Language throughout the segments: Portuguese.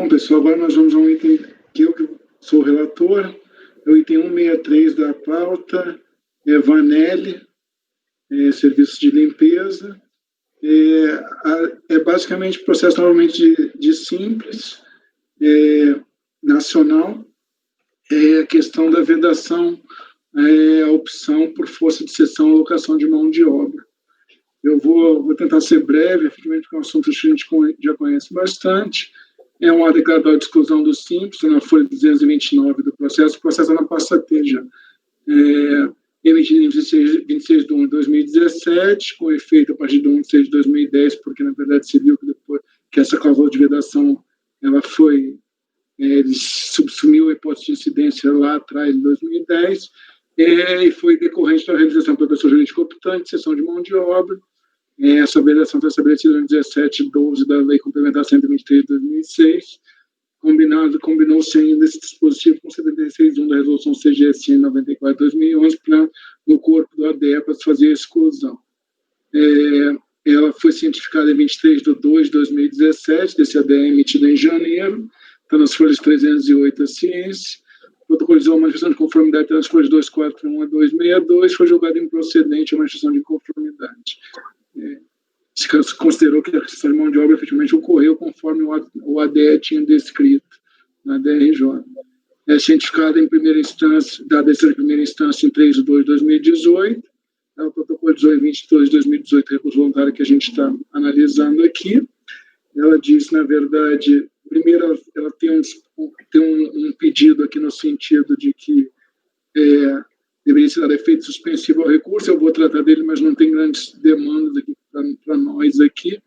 Bom, pessoal, agora nós vamos a um item que eu sou o relator, é o item 163 da pauta, Vanelli, serviços de limpeza. É basicamente processo normalmente de simples, nacional, a questão da vedação, a opção por força de cessão ou alocação de mão de obra. Eu vou tentar ser breve, efetivamente, porque é um assunto que a gente já conhece bastante. É uma declaratória de exclusão do Simples, na folha 229 do processo. O processo não passa a ter já. Emitido em 26 de 1 de 2017, com efeito a partir de 1 de 6 de 2010, porque, na verdade, se viu que depois que essa cláusula de vedação ela foi, subsumiu a hipótese de incidência lá atrás, em 2010, e foi decorrente da realização pela pessoa jurídica optante, cessão de mão de obra. Essa vedação foi estabelecida no 17/12 da Lei Complementar 123 de 2006, combinou-se ainda esse dispositivo com 76.1 da Resolução CGSN 94 de 2011, no corpo do ADE para se fazer a exclusão. Ela foi cientificada em 23/2 de 2017, desse ADE emitido em janeiro, está nas folhas 308 da ciência, protocolizou uma manifestação de conformidade pelas folhas 241 a 262, foi julgada improcedente a manifestação de conformidade. Se considerou que a restrição de mão de obra efetivamente ocorreu conforme o ADE tinha descrito na DRJ. É cientificada em primeira instância, da decisão de primeira instância em 3/2 de 2018, ela protocolizou em 22 de 2018 recurso voluntário que a gente está analisando aqui. Ela diz, na verdade, primeiro ela tem um pedido aqui no sentido de que deveria ser dado efeito suspensivo ao recurso. Eu vou tratar dele, mas não tem grandes demandas aqui para nós aqui,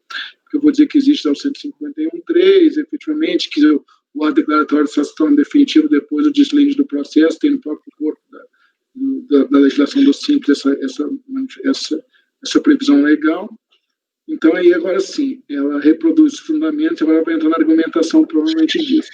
porque eu vou dizer que existe o 151.3, efetivamente, que o ato declaratório só se torna definitivo depois do deslinde do processo, tem no próprio corpo da legislação do Simples essa previsão legal. Então, aí, agora sim, ela reproduz os fundamentos, agora vai entrar na argumentação provavelmente disso.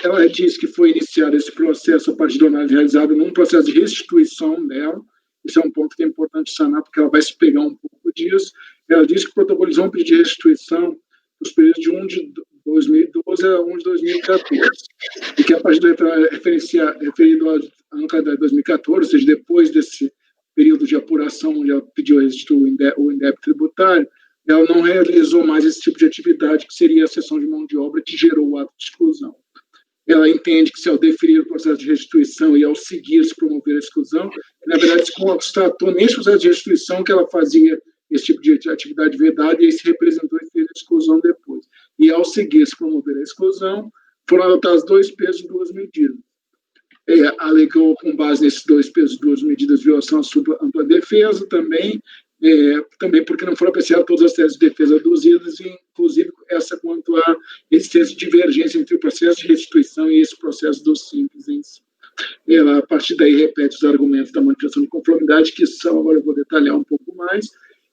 Ela diz que foi iniciado esse processo a partir da análise realizada num processo de restituição dela. Isso é um ponto que é importante sanar, porque ela vai se pegar um pouco disso. Ela diz que protocolizou um pedido de restituição dos períodos de 1 de 2012 a 1 de 2014, e que a partir do referido ao ano de 2014, ou seja, depois desse período de apuração, onde ela pediu a restituir o indébito tributário, ela não realizou mais esse tipo de atividade, que seria a cessão de mão de obra que gerou o ato de exclusão. Ela entende que, se ao deferir o processo de restituição e ao seguir se promover a exclusão, na verdade se constatou nesse processo de restituição que ela fazia esse tipo de atividade vedada, e aí se representou e fez a exclusão depois. E ao seguir se promover a exclusão, foram adotados 2 pesos e 2 medidas. Alegou, com base nesses 2 pesos e 2 medidas, violação à sua ampla defesa também porque não foram apreciadas todas as teses de defesa aduzidas, inclusive essa quanto à existência de divergência entre o processo de restituição e esse processo do Simples em si. Ela, a partir daí, repete os argumentos da manifestação de conformidade, que são, agora eu vou detalhar um pouco mais.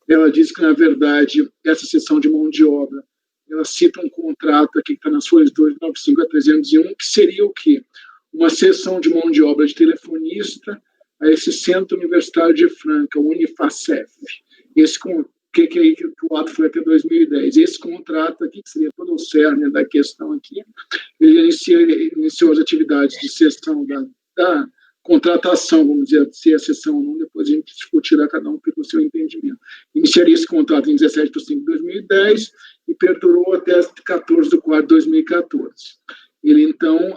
Ela diz que, na verdade, essa cessão de mão de obra, ela cita um contrato aqui que está nas folhas 295 a 301, que seria o quê? Uma cessão de mão de obra de telefonista a esse Centro Universitário de Franca, o Unifacef. Que o ato foi até 2010. Esse contrato aqui, que seria todo o cerne da questão aqui, ele iniciou as atividades de cessão da contratação, vamos dizer, se é cessão ou não, depois a gente discutirá cada um pelo seu entendimento. Iniciaria esse contrato em 17/5 de 2010 e perdurou até 14/4 de 2014.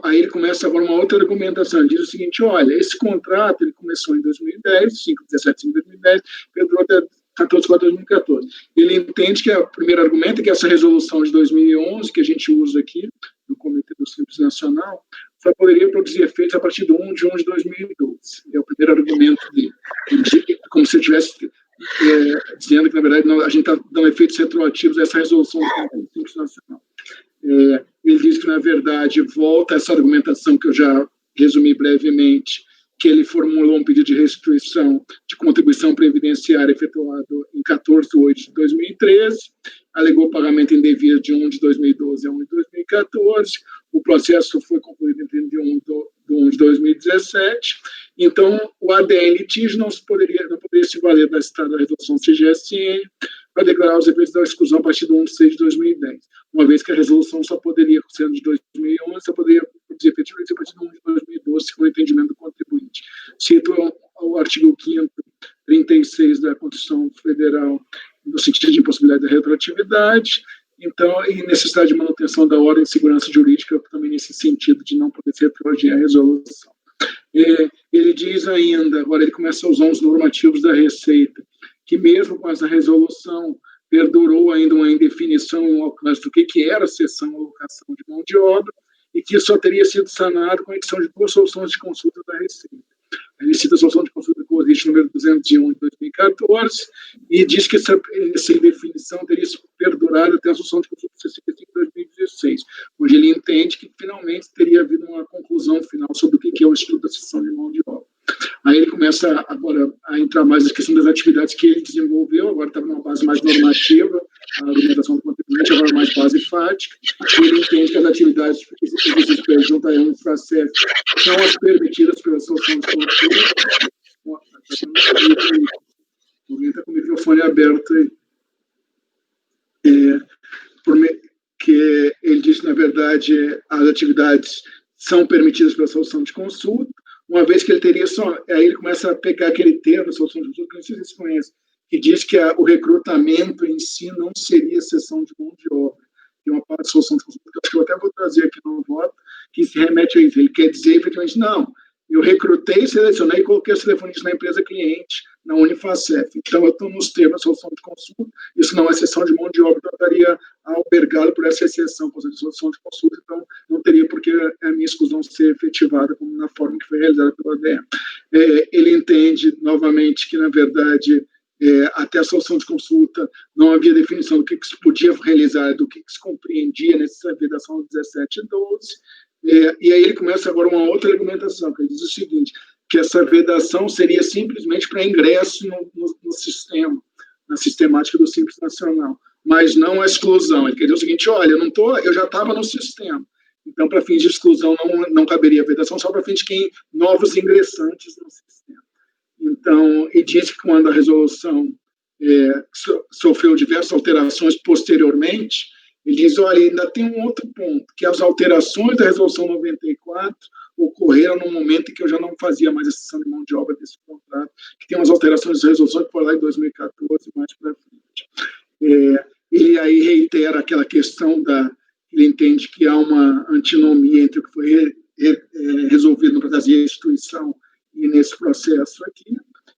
Aí ele começa agora uma outra argumentação. Ele diz o seguinte: olha, esse contrato ele começou em 2010, 17/5 de 2010, perdurou até 14/4 de 2014. Ele entende que o primeiro argumento é que essa resolução de 2011, que a gente usa aqui, no Comitê do Simples Nacional, só poderia produzir efeitos a partir do 1 de 1 de 2012. É o primeiro argumento dele. Como se eu estivesse dizendo que, na verdade, a gente está dando efeitos retroativos a essa resolução do Simples Nacional. Ele diz que, na verdade, volta a essa argumentação que eu já resumi brevemente, que ele formulou um pedido de restituição de contribuição previdenciária efetuado em 14/8 de 2013, alegou pagamento indevido de 1 de 2012 a 1 de 2014, o processo foi concluído em 31 de 1 de 2017, então o ADN litígio não poderia se valer da citada resolução CGSN, para declarar os efeitos da exclusão a partir de 1 de 6 de 2010, uma vez que a resolução só poderia, sendo de 2011, só poderia produzir efetivamente a partir de 1 de 2012, com o entendimento do contribuinte. Cito o artigo 5º, 36 da Constituição Federal, no sentido de impossibilidade da retroatividade, então, e necessidade de manutenção da ordem e segurança jurídica, também nesse sentido de não poder se retroagir a resolução. Ele diz ainda, agora ele começa a usar os normativos da Receita, que mesmo com essa resolução, perdurou ainda uma indefinição no alcance do que era a cessão ou alocação de mão de obra, e que isso só teria sido sanado com a edição de 2 soluções de consulta da Receita. Ele cita a solução de consulta do COSIT número 201 de 2014 e diz que essa indefinição teria perdurado até a solução de consulta 65 de 2016, onde ele entende que finalmente teria havido uma conclusão final sobre o que é o estudo da cessão de mão de obra. Aí ele começa agora a entrar mais na questão das atividades que ele desenvolveu, agora está numa base mais normativa, a argumentação do contribuinte agora mais base fática, e ele entende que as atividades que junto à Infracef são as permitidas pela solução de consulta. Alguém está com o microfone aberto aí. Que ele diz que, na verdade, as atividades são permitidas pela solução de consulta, uma vez que ele teria só... Aí ele começa a pegar aquele termo, a solução de consulta, que não sei se vocês conhecem, que diz que o recrutamento em si não seria cessão de mão de obra. Tem uma parte da solução de consulta, que eu acho que eu até vou trazer aqui no voto, que se remete a isso. Ele quer dizer, efetivamente, não, eu recrutei, selecionei e coloquei os telefonistas na empresa cliente, na Unifacef. Então, eu estou nos termos da solução de consulta, isso não é cessão de mão de obra, então eu estaria albergado por essa exceção, por exemplo, de solução de consulta, então não teria por que a minha exclusão ser efetivada como na forma que foi realizada pela ADM. Ele entende, novamente, que, na verdade, até a solução de consulta não havia definição do que se podia realizar, do que se compreendia nessa vedação 17 e 12, e aí ele começa agora uma outra argumentação, que ele diz o seguinte, que essa vedação seria simplesmente para ingresso no sistema, na sistemática do Simples Nacional, mas não a exclusão. Ele quer dizer o seguinte, olha, eu já estava no sistema, então para fins de exclusão não caberia vedação, só para fins de quem novos ingressantes no sistema. Então, e diz que quando a resolução sofreu diversas alterações posteriormente, ele diz, olha, ainda tem um outro ponto, que as alterações da resolução 94 ocorreram no momento em que eu já não fazia mais a cessão de mão de obra desse contrato, que tem umas alterações de resolução que foi lá em 2014, mais para frente. Ele aí reitera aquela questão ele entende que há uma antinomia entre o que foi resolvido no processo de restituição e nesse processo aqui.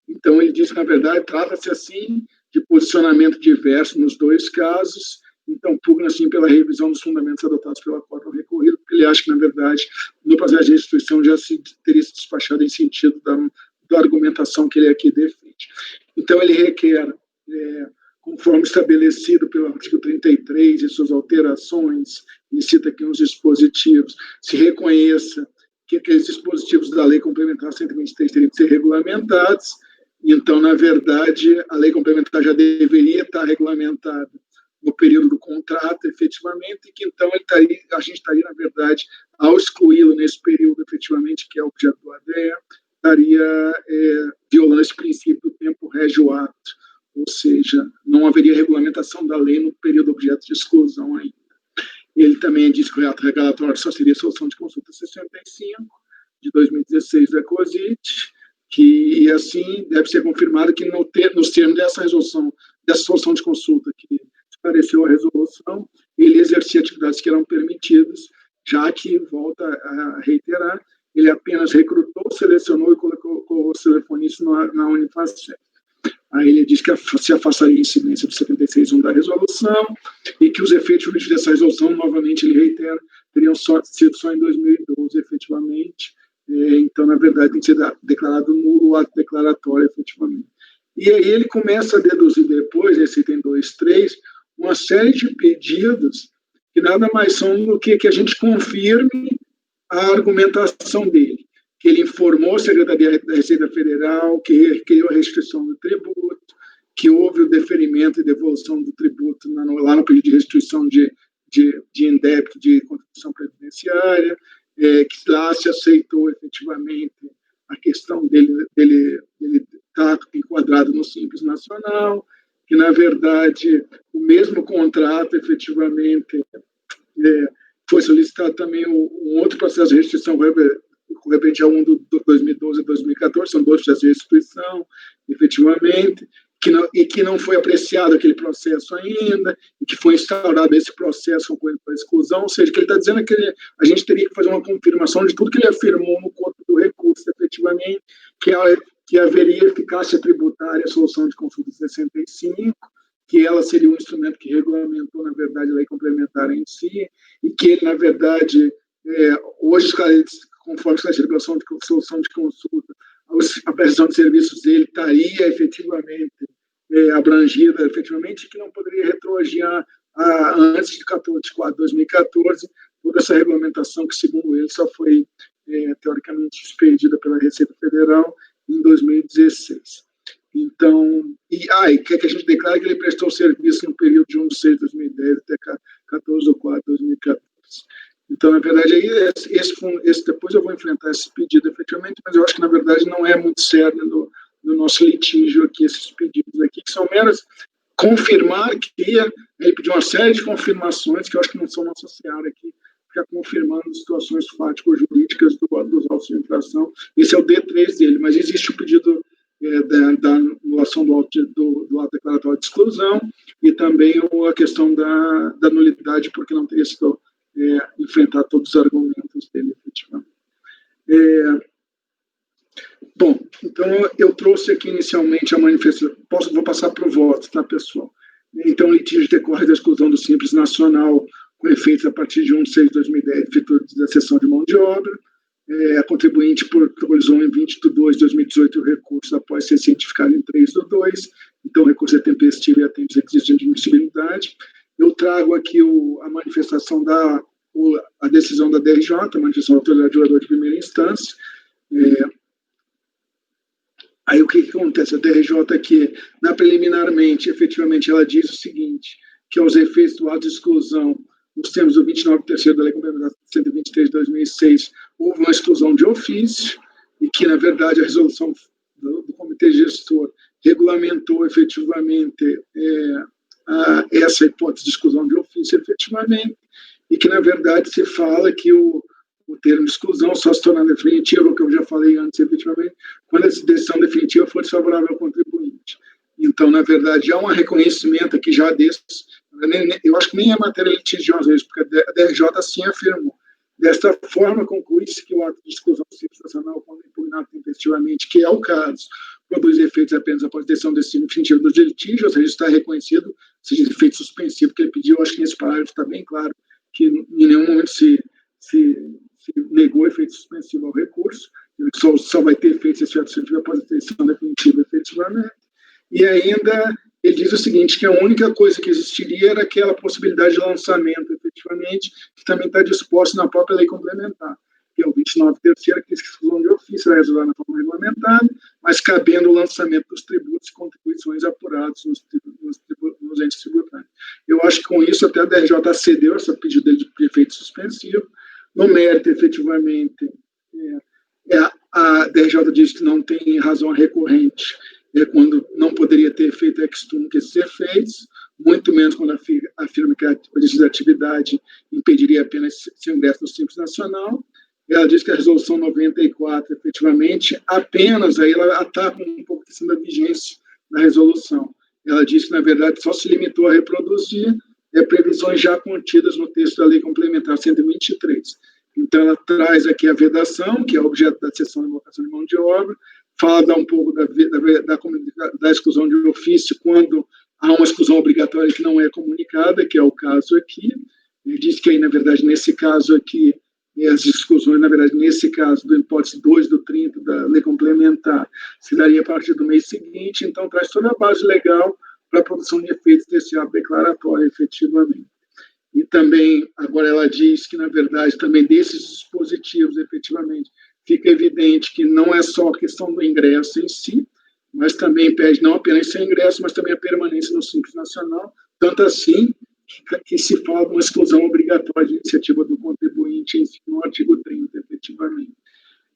Então, ele diz que, na verdade, trata-se, assim, de posicionamento diverso nos dois casos, então, pugna, assim, pela revisão dos fundamentos adotados pelo acordo recorrido, porque ele acha que, na verdade, no processo de restituição já teria se despachado em sentido da argumentação que ele aqui defende. Então, ele requer, conforme estabelecido pelo artigo 33 e suas alterações, ele cita aqui uns dispositivos, se reconheça que aqueles dispositivos da Lei Complementar 123 teriam que ser regulamentados, então, na verdade, a Lei Complementar já deveria estar regulamentada no período do contrato, efetivamente, e que, então, a gente estaria, na verdade, ao excluí-lo nesse período, efetivamente, que é o objeto do ADE, estaria violando esse princípio do tempo régio ato, ou seja, não haveria regulamentação da lei no período objeto de exclusão ainda. Ele também diz que o ato regulatório só seria solução de consulta 65, de 2016 da COSIT, que, assim, deve ser confirmado que nos termos dessa resolução, dessa solução de consulta que esclareceu a resolução, ele exercia atividades que eram permitidas, já que, volta a reiterar, ele apenas recrutou, selecionou e colocou os telefonistas na Unifacef. Aí ele diz que se afastaria a incidência do 76.1 da resolução e que os efeitos jurídicos dessa resolução, novamente, ele reitera, teriam sido só em 2012, efetivamente. Então, na verdade, tem que ser declarado nulo o ato declaratório, efetivamente. E aí ele começa a deduzir depois, esse item 2.3, uma série de pedidos que nada mais são do que a gente confirme a argumentação dele, que ele informou a Secretaria da Receita Federal, que requeriu a restituição do tributo, que houve o deferimento e devolução do tributo lá no pedido de restituição de indébito de contribuição previdenciária, que lá se aceitou efetivamente a questão dele estar enquadrado no Simples Nacional, que, na verdade, o mesmo contrato, efetivamente, foi solicitado também um outro processo de restrição referente a um do 2012 a 2014, são 2 processos de restituição, efetivamente, que não foi apreciado aquele processo ainda, e que foi instaurado esse processo com a exclusão, ou seja, que ele está dizendo que a gente teria que fazer uma confirmação de tudo que ele afirmou no corpo do recurso, efetivamente, que haveria eficácia tributária a solução de consulta 65, que ela seria um instrumento que regulamentou, na verdade, a lei complementar em si, e que ele, na verdade, hoje, conforme a regulação de solução de consulta, a prestação de serviços dele estaria efetivamente abrangida, efetivamente, que não poderia retroagir antes de 4 de 2014, toda essa regulamentação que, segundo ele, só foi, teoricamente, expedida pela Receita Federal em 2016. Então, quer que a gente declare que ele prestou serviço no período de 1 de 6 de 2010 até 14 de 4 de 2014. Então, na verdade, aí depois eu vou enfrentar esse pedido efetivamente, mas eu acho que, na verdade, não é muito sério no nosso litígio aqui, esses pedidos aqui, que são meras confirmar que ele pediu uma série de confirmações que eu acho que não são nossa seara aqui, ficar confirmando situações fático-jurídicas dos autos de infração. Esse é o D3 dele, mas existe o pedido da anulação do ato declaratório de exclusão e também a questão da nulidade, porque não teria sido enfrentar todos os argumentos dele, efetivamente. Bom, então eu trouxe aqui inicialmente a manifestação, vou passar para o voto, tá, pessoal? Então, o litígio decorre da exclusão do Simples Nacional, com efeitos a partir de 1 de 6 de 2010, efeito da cessão de mão de obra. A contribuinte protocolizou em 20 de 2 de 2018 o recurso após ser cientificado em 3 de 2, então o recurso é tempestivo e atende os requisitos de admissibilidade. Eu trago aqui a manifestação a decisão da DRJ, a manifestação da autoridade julgadora de primeira instância. Aí o que acontece? A DRJ aqui, preliminarmente, efetivamente, ela diz o seguinte, que aos efeitos do ato de exclusão, nos termos do 29º da Lei Complementar 123 de 2006, houve uma exclusão de ofício, e que, na verdade, a resolução do Comitê Gestor regulamentou efetivamente essa hipótese de exclusão de ofício, efetivamente, e que, na verdade, se fala que o termo de exclusão só se torna definitiva, o que eu já falei antes, efetivamente, quando essa decisão definitiva for desfavorável ao contribuinte. Então, na verdade, há um reconhecimento aqui já desses, eu acho que nem é matéria litigiosa isso, porque a DRJ assim afirmou. Desta forma, conclui-se que o ato de exclusão situacional, quando impugnado tempestivamente, que é o caso, produz efeitos apenas após a decisão definitiva do litígio, ou seja, está reconhecido, seja efeito suspensivo que ele pediu. Eu acho que nesse parágrafo está bem claro que em nenhum momento se negou efeito suspensivo ao recurso, ele só vai ter efeito se esse ato suspensivo após a decisão definitiva, efetivamente. E ainda ele diz o seguinte, que a única coisa que existiria era aquela possibilidade de lançamento, efetivamente, que também está disposto na própria lei complementar, que é o 29º, que é exclusão de ofício, vai resolver na forma regulamentada, mas cabendo o lançamento dos tributos e contribuições apurados nos entes tributários. Eu acho que com isso até a DRJ cedeu esse pedido dele de efeito suspensivo. No mérito, efetivamente, a DRJ diz que não tem razão recorrente quando não poderia ter feito ex-tunc esses efeitos, muito menos quando afirma que a legislatividade impediria apenas seu ingresso no Simples Nacional. Ela diz que a resolução 94, efetivamente, apenas, aí ela ataca um pouco a questão da vigência da resolução. Ela diz que, na verdade, só se limitou a reproduzir previsões já contidas no texto da Lei Complementar 123. Então, ela traz aqui a vedação, que é objeto da seção de invocação de mão de obra, fala um pouco da exclusão de ofício quando há uma exclusão obrigatória que não é comunicada, que é o caso aqui. Ele diz que aí, na verdade, nesse caso aqui, as exclusões, na verdade, nesse caso, do hipótese 2 do 30 da lei complementar, se daria a partir do mês seguinte, então traz toda a base legal para a produção de efeitos desse ato declaratório, efetivamente. E também, agora ela diz que, na verdade, também desses dispositivos, efetivamente, fica evidente que não é só a questão do ingresso em si, mas também pede não apenas seu ingresso, mas também a permanência no Simples Nacional, tanto assim que se fala de uma exclusão obrigatória de iniciativa do contribuinte em si, no artigo 30, efetivamente.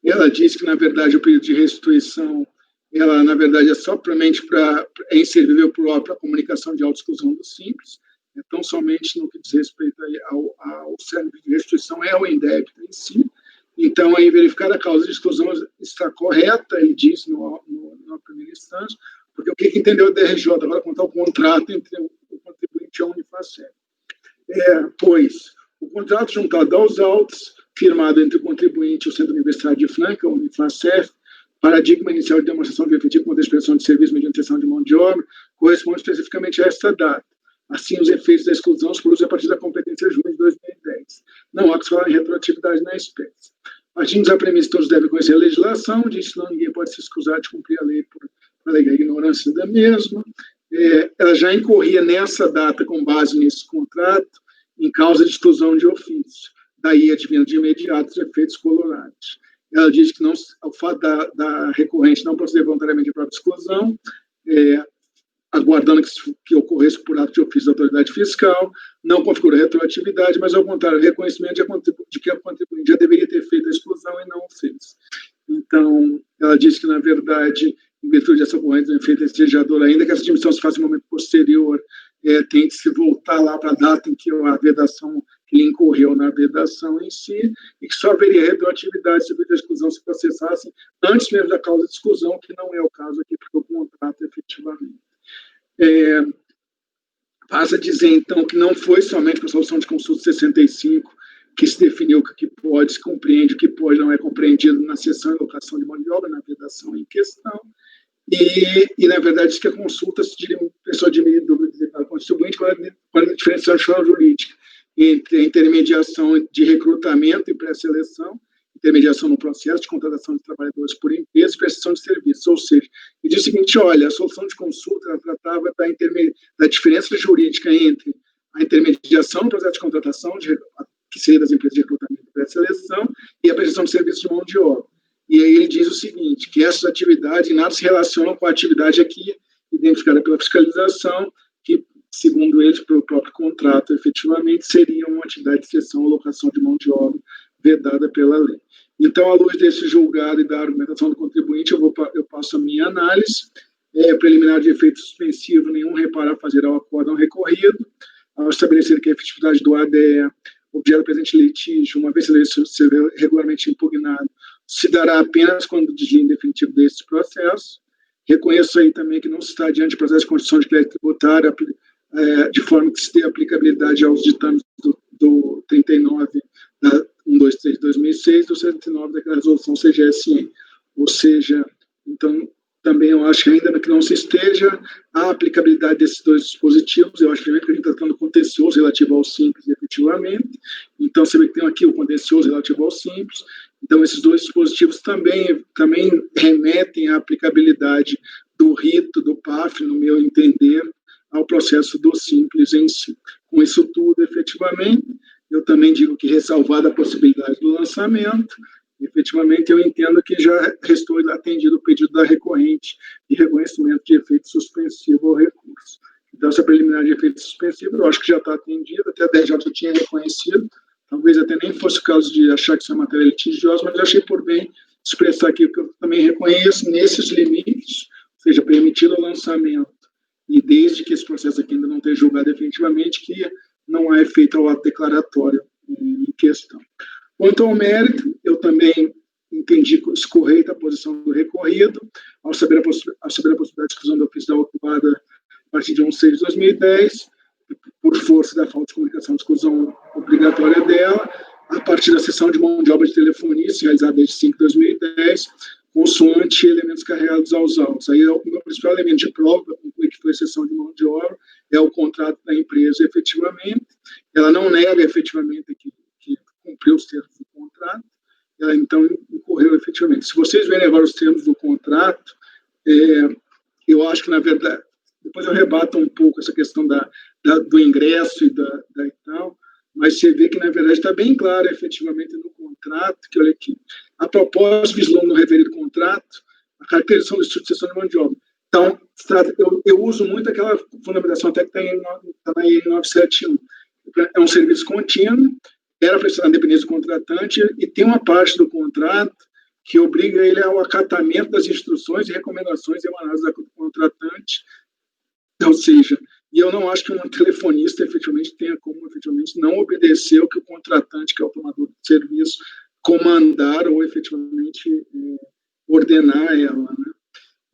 Ela diz que, na verdade, o período de restituição ela, na verdade, é somente é inservível para a comunicação de autoexclusão do Simples, então somente no que diz respeito ao cerne de restituição é o indébito em si. Então, aí, verificar a causa de exclusão está correta, ele diz na primeira instância, porque o que entendeu o DRJ agora quanto ao contrato entre o contribuinte e a Unifacef? Pois, o contrato juntado aos autos, firmado entre o contribuinte e o Centro Universitário de Franca, a Unifacef, paradigma inicial de demonstração de efetivo contra a expressão de serviço mediante cessão de mão de obra, corresponde especificamente a esta data. Assim, os efeitos da exclusão se produzem a partir da competência junho de 2010. Não há que se falar em retroatividade na espécie. Partindo da premissa que todos devem conhecer a legislação, diz que não ninguém pode se excusar de cumprir a lei por alegar ignorância da mesma. Ela já incorria nessa data, com base nesse contrato, em causa de exclusão de ofício. Daí advindo de imediato os efeitos colorados. Ela diz que não, o fato da recorrente não proceder voluntariamente de própria exclusão, aguardando que ocorresse por ato de ofício da autoridade fiscal, não configura retroatividade, mas, ao contrário, reconhecimento de que a contribuinte já deveria ter feito a exclusão e não o fez. Então, ela diz que, na verdade, em virtude dessa ocorrência do efeito exigidor, ainda que essa admissão se faça em momento posterior, tem que se voltar lá para a data em que a vedação, que ele incorreu na vedação em si, e que só haveria retroatividade se a exclusão se processasse antes mesmo da causa de exclusão, que não é o caso aqui, porque o contrato efetivamente. Passa a dizer, então, que não foi somente com a solução de consulta 65 que se definiu o que pode, se compreende, o que pode não é compreendido na sessão e locação de mão de obra, na vedação em questão, e na verdade, diz que a consulta se diria pessoa de dúvida designada contribuinte quando a diferenciação jurídica entre a intermediação de recrutamento e pré-seleção, intermediação no processo de contratação de trabalhadores por empresa e prestação de serviços, ou seja, ele diz o seguinte, olha, a solução de consulta ela tratava da diferença jurídica entre a intermediação no processo de contratação, que seria das empresas de recrutamento e pré-seleção, e a prestação de serviços de mão de obra. E aí ele diz o seguinte, que essas atividades nada se relacionam com a atividade aqui identificada pela fiscalização, que, segundo eles, pelo próprio contrato, efetivamente, seria uma atividade de cessão ou locação de mão de obra vedada pela lei. Então, à luz desse julgado e da argumentação do contribuinte, eu passo a minha análise. Preliminar de efeito suspensivo, nenhum reparo a fazer ao acórdão recorrido, ao estabelecer que a efetividade do ADE, objeto do presente litígio, uma vez ser regularmente impugnado, se dará apenas quando o desvio definitivo desse processo. Reconheço aí também que não se está diante de processo de constituição de crédito tributário, de forma que se dê aplicabilidade aos ditames do 39 da 123 de 2006 do 109 daquela resolução CGSM. Ou seja, então, também eu acho que ainda que não se esteja a aplicabilidade desses dois dispositivos, eu acho que a gente está tratando contencioso relativo ao simples, efetivamente. Então, você vê que tem aqui o contencioso relativo ao simples. Então, esses dois dispositivos também remetem à aplicabilidade do rito, do PAF, no meu entender, ao processo do simples em si. Com isso tudo, efetivamente, eu também digo que, ressalvada a possibilidade do lançamento, efetivamente, eu entendo que já restou atendido o pedido da recorrente de reconhecimento de efeito suspensivo ao recurso. Então, essa preliminar de efeito suspensivo, eu acho que já está atendida, até a DRJ já tinha reconhecido, talvez até nem fosse o caso de achar que isso é matéria litigiosa, mas eu achei por bem expressar aqui que eu também reconheço nesses limites, ou seja, permitido o lançamento, e desde que esse processo aqui ainda não esteja julgado definitivamente, que não há efeito ao ato declaratório em questão. Quanto ao mérito, eu também entendi correta a posição do recorrido, ao saber a possibilidade de exclusão do ofício da ocupada a partir de 1/6 de 2010, por força da falta de comunicação de exclusão obrigatória dela, a partir da cessão de mão de obra de telefonista, realizada desde 5 de 2010, consoante elementos carregados aos autos. Aí o meu principal elemento de prova para concluir que foi cessão de mão de obra é o contrato da empresa efetivamente. Ela não nega efetivamente que cumpriu os termos do contrato, ela então incorreu efetivamente. Se vocês verem agora os termos do contrato, eu acho que, na verdade, depois eu rebato um pouco essa questão do ingresso e tal, mas você vê que, na verdade, está bem claro, efetivamente, no contrato, que, olha aqui, a propósito, vislumbra no referido contrato, a caracterização do Instituto de Cessão de Mão de Obra. Então, eu uso muito aquela fundamentação até que está na IN 971. É um serviço contínuo, era prestado na dependência do contratante, e tem uma parte do contrato que obriga ele ao acatamento das instruções e recomendações emanadas do contratante, ou seja, e eu não acho que um telefonista efetivamente tenha como efetivamente não obedecer o que o contratante, que é o tomador de serviço, comandar ou efetivamente ordenar ela, né?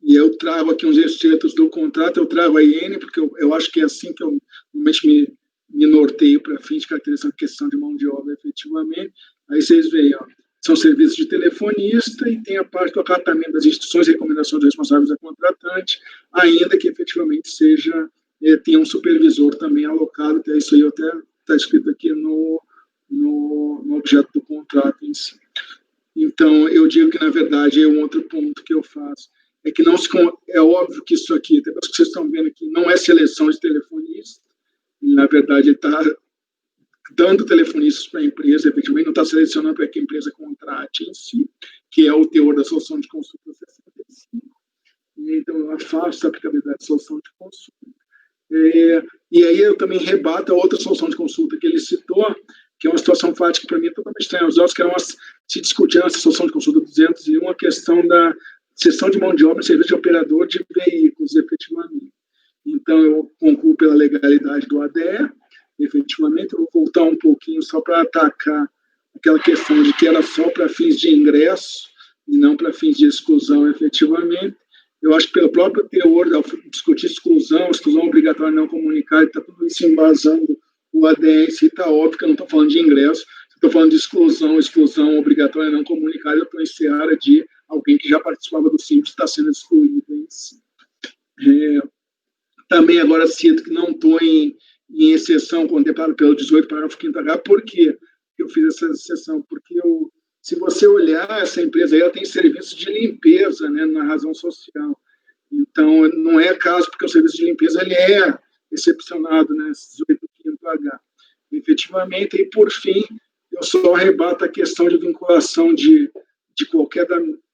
E eu trago aqui uns excertos do contrato, eu trago a IN, porque eu acho que é assim que eu normalmente me norteio para fins de caracterização de questão de mão de obra efetivamente. Aí vocês veem, ó, são serviços de telefonista e tem a parte do acatamento das instruções e recomendações dos responsáveis da contratante, ainda que efetivamente seja, tenha um supervisor também alocado, até isso aí até está escrito aqui no objeto do contrato em si. Então, eu digo que, na verdade, é um outro ponto que eu faço. É que não se, é óbvio que isso aqui, até que vocês estão vendo aqui, não é seleção de telefonista. Na verdade, ele está dando telefonistas para a empresa, efetivamente, não está selecionando para que a empresa contrate em si, que é o teor da solução de consulta 65. Então, eu afasto a aplicabilidade da solução de consulta. E aí eu também rebato a outra solução de consulta que ele citou, que é uma situação fática para mim totalmente estranha aos olhos, que era se discutir nessa solução de consulta 201 a questão da cessão de mão de obra em serviço de operador de veículos, efetivamente. Então, eu concluo pela legalidade do ADE, efetivamente. Eu vou voltar um pouquinho só para atacar aquela questão de que era só para fins de ingresso e não para fins de exclusão, efetivamente. Eu acho que pelo próprio teor, ao discutir exclusão obrigatória não comunicada, está tudo isso embasando o ADE em si, está óbvio que eu não estou falando de ingresso, estou falando de exclusão obrigatória não comunicada, eu estou em seara de alguém que já participava do Simples está sendo excluído em si. Também agora cito que não estou em exceção contemplada pelo 18, parágrafo 5º H. Por que eu fiz essa exceção? Porque se você olhar, essa empresa aí, ela tem serviço de limpeza, né, na razão social. Então, não é caso, porque o serviço de limpeza ele é excepcionado, né, 18, 5º H. Efetivamente, e por fim, eu só rebato a questão de vinculação de qualquer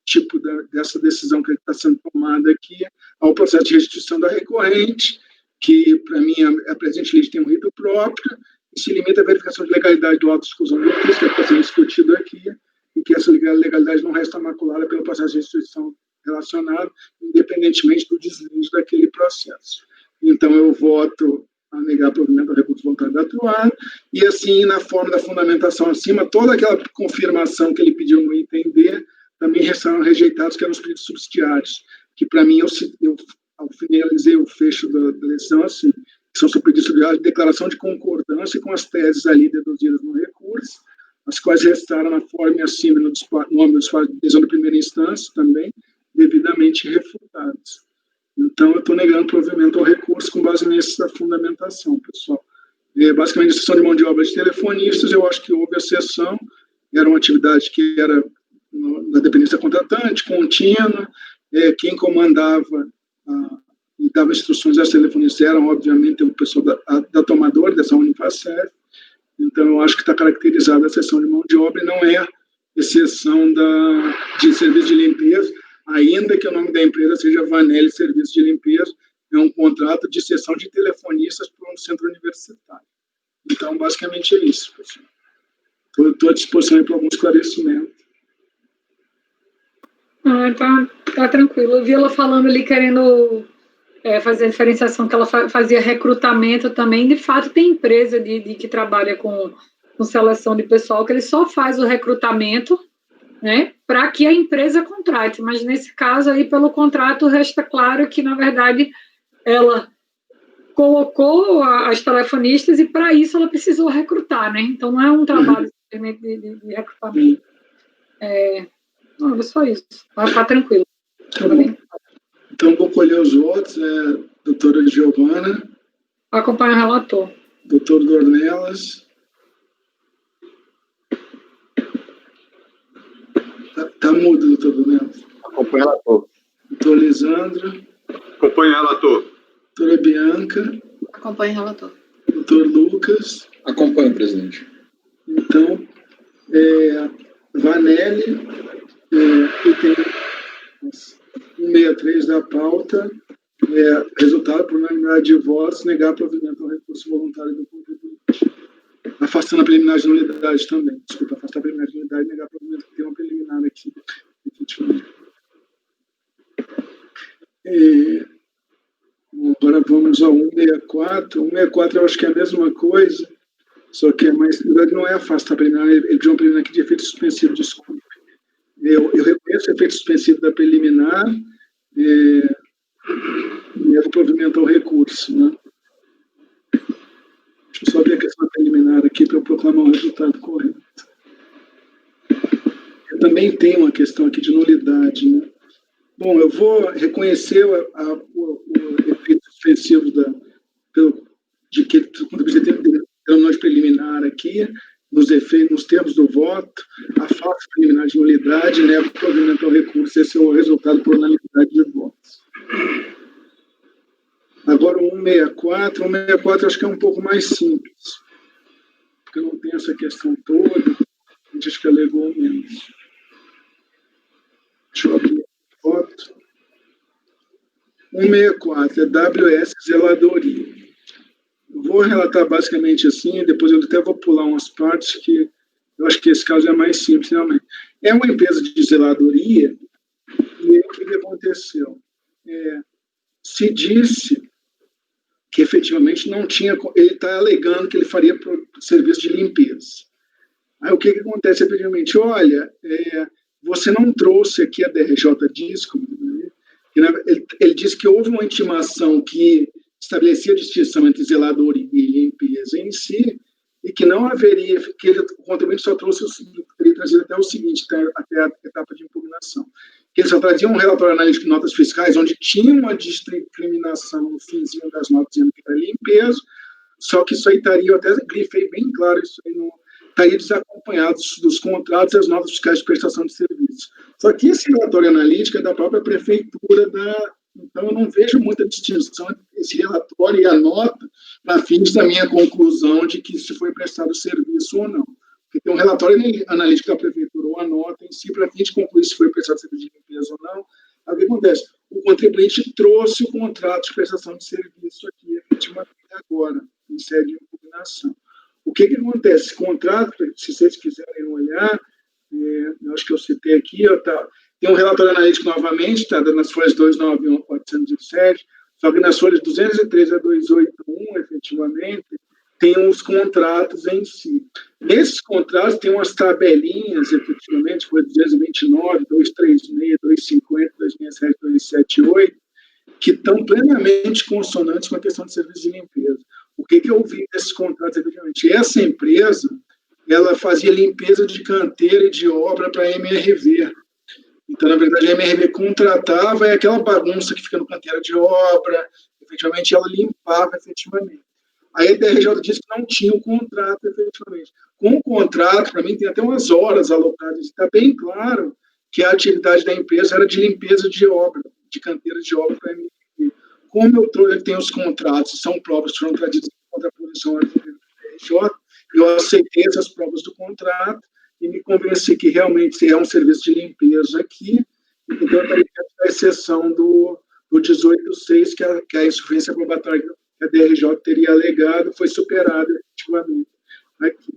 tipo dessa decisão que está sendo tomada aqui ao processo de restituição da recorrente, que, para mim, a presente lei tem um rito próprio, e se limita à verificação de legalidade do auto de exclusão do ofício, que está sendo discutido aqui, e que essa legalidade não resta maculada pelo processo de restituição relacionado, independentemente do deslize daquele processo. Então, eu voto a negar provimento ao recurso voluntário da atuada, e assim, na forma da fundamentação acima, toda aquela confirmação que ele pediu no item D, também serão rejeitados, que eram os pedidos subsidiários, que para mim, eu finalizei o fecho da decisão assim, que são pedidos subsidiários de declaração de concordância com as teses ali deduzidas no recurso, as quais restaram na forma e acima no âmbito do espaço de decisão de primeira instância também, devidamente refutados. Então, eu estou negando provimento ao recurso com base nessa fundamentação, pessoal. Basicamente, a sessão de mão de obra de telefonistas, eu acho que houve a sessão, era uma atividade que era na dependência contratante, contínua, quem comandava e dava instruções às telefonistas eram, obviamente, o pessoal da tomadora, dessa Unifacef. Então, eu acho que está caracterizada a sessão de mão de obra e não é exceção de serviço de limpeza, ainda que o nome da empresa seja Vanelli Serviço de Limpeza, é um contrato de cessão de telefonistas para um centro universitário. Então, basicamente é isso, pessoal. Estou à disposição para algum esclarecimento. Tá tranquilo. Eu vi ela falando ali, querendo fazer a diferenciação, que ela fazia recrutamento também. De fato, tem empresa que trabalha com seleção de pessoal, que ele só faz o recrutamento, né, para que a empresa contrate. Mas, nesse caso aí, pelo contrato, resta claro que, na verdade, ela colocou as telefonistas e, para isso, ela precisou recrutar, né? Então, não é um trabalho simplesmente de recrutamento. Não, é só isso. Vai ficar tranquilo. Tá bom. Então, vou colher os votos. Doutora Giovana. Acompanha o relator. Doutor Dornelas. Tá mudo, doutor Dornelas. Acompanha o relator. Doutor Lisandro. Acompanha o relator. Doutora Bianca. Acompanha o relator. Doutor Lucas. Acompanha, presidente. Então, Vanelli, item 163 da pauta, resultado por unanimidade de votos, negar provimento ao recurso voluntário do contribuinte. Afastando a preliminar de nulidade também. Desculpa, afastar a preliminar de nulidade e negar provimento, que tem uma preliminar aqui. Agora vamos ao 164. 164 eu acho que é a mesma coisa, só que na verdade não é a fase da preliminar, ele pediu uma preliminar aqui de efeito suspensivo, desculpe. Eu reconheço o efeito suspensivo da preliminar, e o provimento ao recurso, né? Deixa eu só ver a questão preliminar aqui para eu proclamar o resultado correto. Eu também tenho uma questão aqui de nulidade, né? Bom, eu vou reconhecer o efeito suspensivo de que você tem de preliminar aqui, nos termos do voto, a falta preliminar de nulidade, né, o provimento ao recurso, esse é o resultado por unanimidade de votos. Agora o 164 eu acho que é um pouco mais simples, porque não tem essa questão toda, a gente acho que alegou menos. Deixa eu abrir o voto. 164 é WS Zeladoria. Eu vou relatar basicamente assim, depois eu até vou pular umas partes que eu acho que esse caso é mais simples, realmente. É uma empresa de zeladoria, e o que aconteceu? Se disse que efetivamente não tinha, ele está alegando que ele faria serviço de limpeza. Aí o que acontece efetivamente? Olha, você não trouxe aqui a DRJ Disco, né? Ele disse que houve uma intimação que estabelecia a distinção entre zeladoria e limpeza em si, e que não haveria, que o contribuinte só trouxe ele trazia até o seguinte, até a etapa de impugnação, que ele só trazia um relatório analítico de notas fiscais, onde tinha uma discriminação no finzinho das notas, dizendo que era limpeza, só que isso aí estaria, eu até grifei bem claro isso aí, estaria desacompanhado dos contratos e as notas fiscais de prestação de serviços. Só que esse relatório analítico é da própria prefeitura então eu não vejo muita distinção entre esse relatório e a nota para fins da minha conclusão de que se foi prestado serviço ou não. Porque tem um relatório analítico da prefeitura ou a nota em si para fins de concluir se foi prestado serviço de limpeza ou não. Aí o que acontece? O contribuinte trouxe o contrato de prestação de serviço aqui, efetivamente agora, em sede de impugnação. O que acontece? Esse contrato, se vocês quiserem olhar, eu acho que eu citei aqui, tem um relatório analítico novamente, está nas folhas 291 a 407, só que nas folhas 213 a 281, efetivamente, tem os contratos em si. Nesses contratos tem umas tabelinhas, efetivamente, folha 229, 236, 250, 267, 278, que estão plenamente consonantes com a questão de serviço de limpeza. O que eu vi nesses contratos, efetivamente? Essa empresa, ela fazia limpeza de canteira e de obra para a MRV. Então, na verdade, a MRV contratava, aquela bagunça que fica no canteiro de obra, efetivamente, ela limpava, efetivamente. Aí a DRJ disse que não tinha o contrato, efetivamente. Com o contrato, para mim, tem até umas horas alocadas. Está bem claro que a atividade da empresa era de limpeza de obra, de canteira de obra para a MRV. Como eu tenho os contratos, são provas que foram trazidas em contraposição à DRJ, eu aceitei essas provas do contrato e me convenci que realmente é um serviço de limpeza aqui, então eu estaria a exceção do 18.6, que a insuficiência probatória que a DRJ teria alegado foi superada efetivamente aqui.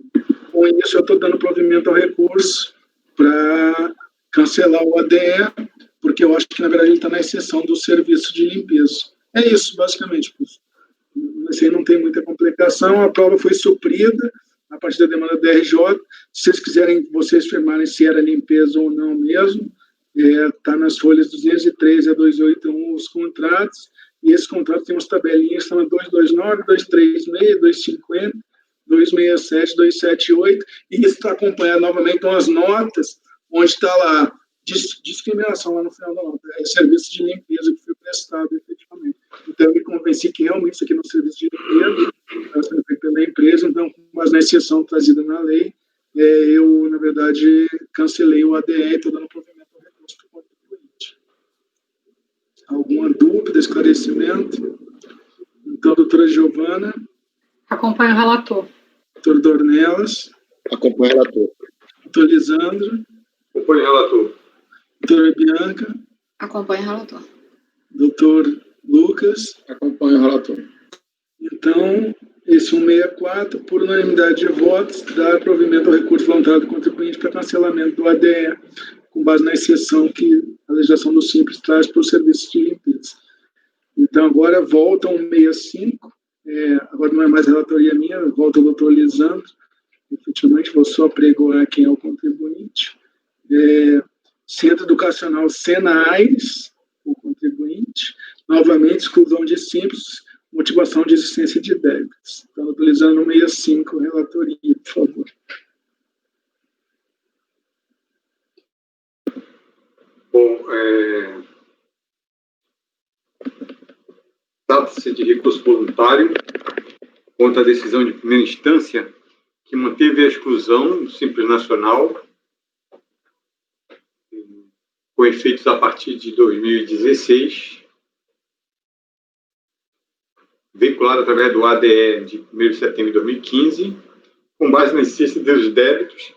Com isso, eu estou dando provimento ao recurso para cancelar o ADE, porque eu acho que, na verdade, ele está na exceção do serviço de limpeza. É isso, basicamente, professor. Isso aí não tem muita complicação, a prova foi suprida a partir da demanda da DRJ. Se vocês quiserem, vocês firmarem se era limpeza ou não mesmo, está nas folhas 213 a 281 os contratos, e esses contratos tem umas tabelinhas, estão 229, 236, 250, 267, 278, e isso está acompanhado novamente com as notas, onde está lá, discriminação lá no final da nota, serviço de limpeza que foi prestado efetivamente. Então, eu me convenci que realmente isso aqui não é um serviço de limpeza, está sendo feito pela empresa, então, mas na exceção trazida na lei, eu, na verdade, cancelei o ADE e estou dando provimento ao recurso para o contribuinte. Alguma dúvida, esclarecimento? Então, doutora Giovana. Acompanha o relator. Doutor Dornelas. Acompanha o relator. Doutor Lisandro. Acompanha o relator. Doutora Bianca. Acompanha o relator. Doutor Lucas. Acompanha o relator. Então, Esse 164, por unanimidade de votos, dá provimento ao recurso voluntário do contribuinte para cancelamento do ADE, com base na exceção que a legislação do Simples traz para os serviços de limpeza. Então, agora volta o 165, agora não é mais relatoria minha, volta o doutor Lisandro, efetivamente vou só pregoar quem é o contribuinte. Centro Educacional Sena Aires, o contribuinte, novamente exclusão de Simples, motivação de existência de débitos. Então, utilizando o 65, relatoria, por favor. Bom, trata-se de recurso voluntário contra a decisão de primeira instância que manteve a exclusão do Simples Nacional com efeitos a partir de 2016, veiculado através do ADE de 1º de setembro de 2015, com base na existência dos débitos,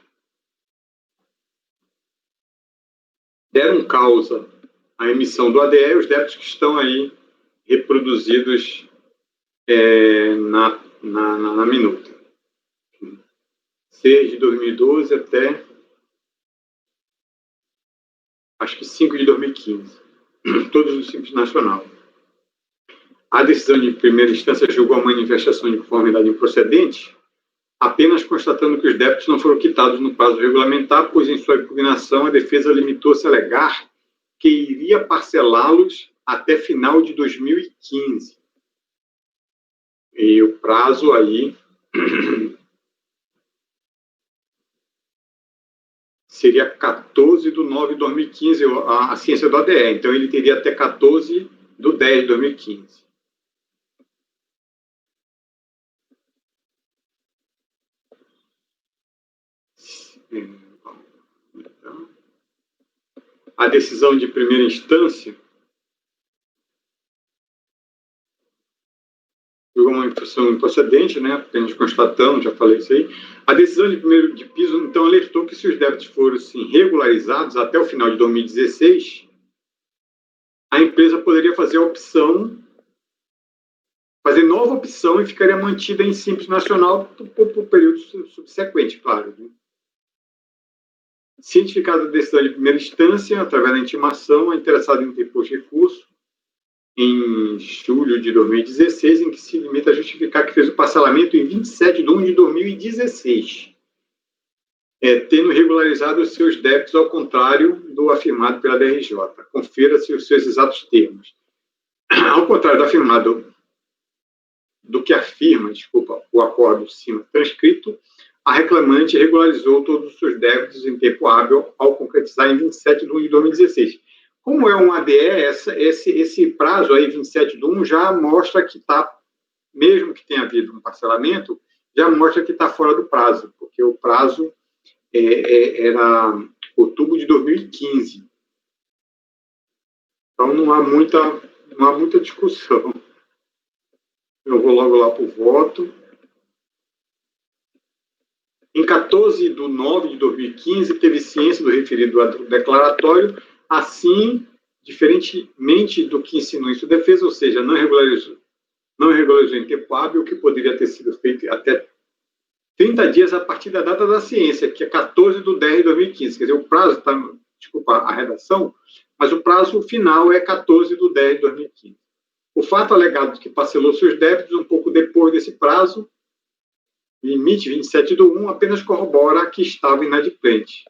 deram causa à emissão do ADE e os débitos que estão aí reproduzidos na minuta. Desde 2012 até, acho que 5 de 2015, todos do Simples Nacional. A decisão de primeira instância julgou a manifestação de conformidade improcedente, apenas constatando que os débitos não foram quitados no prazo regulamentar, pois em sua impugnação a defesa limitou-se a alegar que iria parcelá-los até final de 2015. E o prazo aí seria 14 de 9 de 2015, a ciência do ADE. Então, ele teria até 14 de 10 de 2015. A decisão de primeira instância julgou uma infração improcedente, né? Apenas constatando, já falei isso aí. A decisão de primeiro de piso, então, alertou que se os débitos fossem regularizados até o final de 2016, a empresa poderia fazer a opção, fazer nova opção e ficaria mantida em Simples Nacional por período subsequente, claro. Né? Cientificada a decisão de primeira instância, através da intimação, a interessada interpôs recurso em julho de 2016, em que se limita a justificar que fez o parcelamento em 27 de 1 de 2016, tendo regularizado os seus débitos ao contrário do afirmado pela DRJ. Confira-se os seus exatos termos. Ao contrário do afirmado, do que afirma, o acordo cima transcrito, a reclamante regularizou todos os seus débitos em tempo hábil ao concretizar em 27 de 1 de 2016. Como é um ADE, esse prazo aí, 27 de 1, já mostra que está, mesmo que tenha havido um parcelamento, já mostra que está fora do prazo, porque o prazo era outubro de 2015. Então, não há muita discussão. Eu vou logo lá para o voto. Em 14 de 9 de 2015, teve ciência do referido ato declaratório, assim, diferentemente do que insinuou em sua defesa, ou seja, não regularizou em tempo hábil, o que poderia ter sido feito até 30 dias a partir da data da ciência, que é 14 de 10 de 2015. Quer dizer, o prazo está, desculpa a redação, mas o prazo final é 14 de 10 de 2015. O fato alegado de que parcelou seus débitos um pouco depois desse prazo, limite 27 de 1, apenas corrobora que estava inadimplente.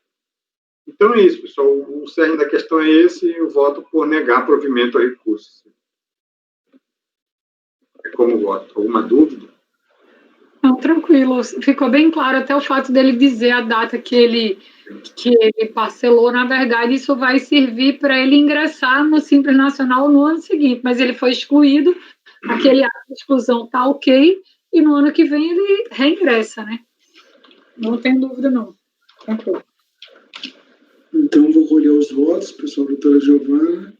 Então é isso, pessoal. O cerne da questão é esse, e eu voto por negar provimento a recurso. É como voto. Alguma dúvida? Não, tranquilo. Ficou bem claro até o fato dele dizer a data que ele parcelou. Na verdade, isso vai servir para ele ingressar no Simples Nacional no ano seguinte, mas ele foi excluído, aquele ato de exclusão está ok, e no ano que vem ele reingressa, né? Não tem dúvida, não. Tranquilo. Então, vou colher os votos, pessoal. Doutora Giovana.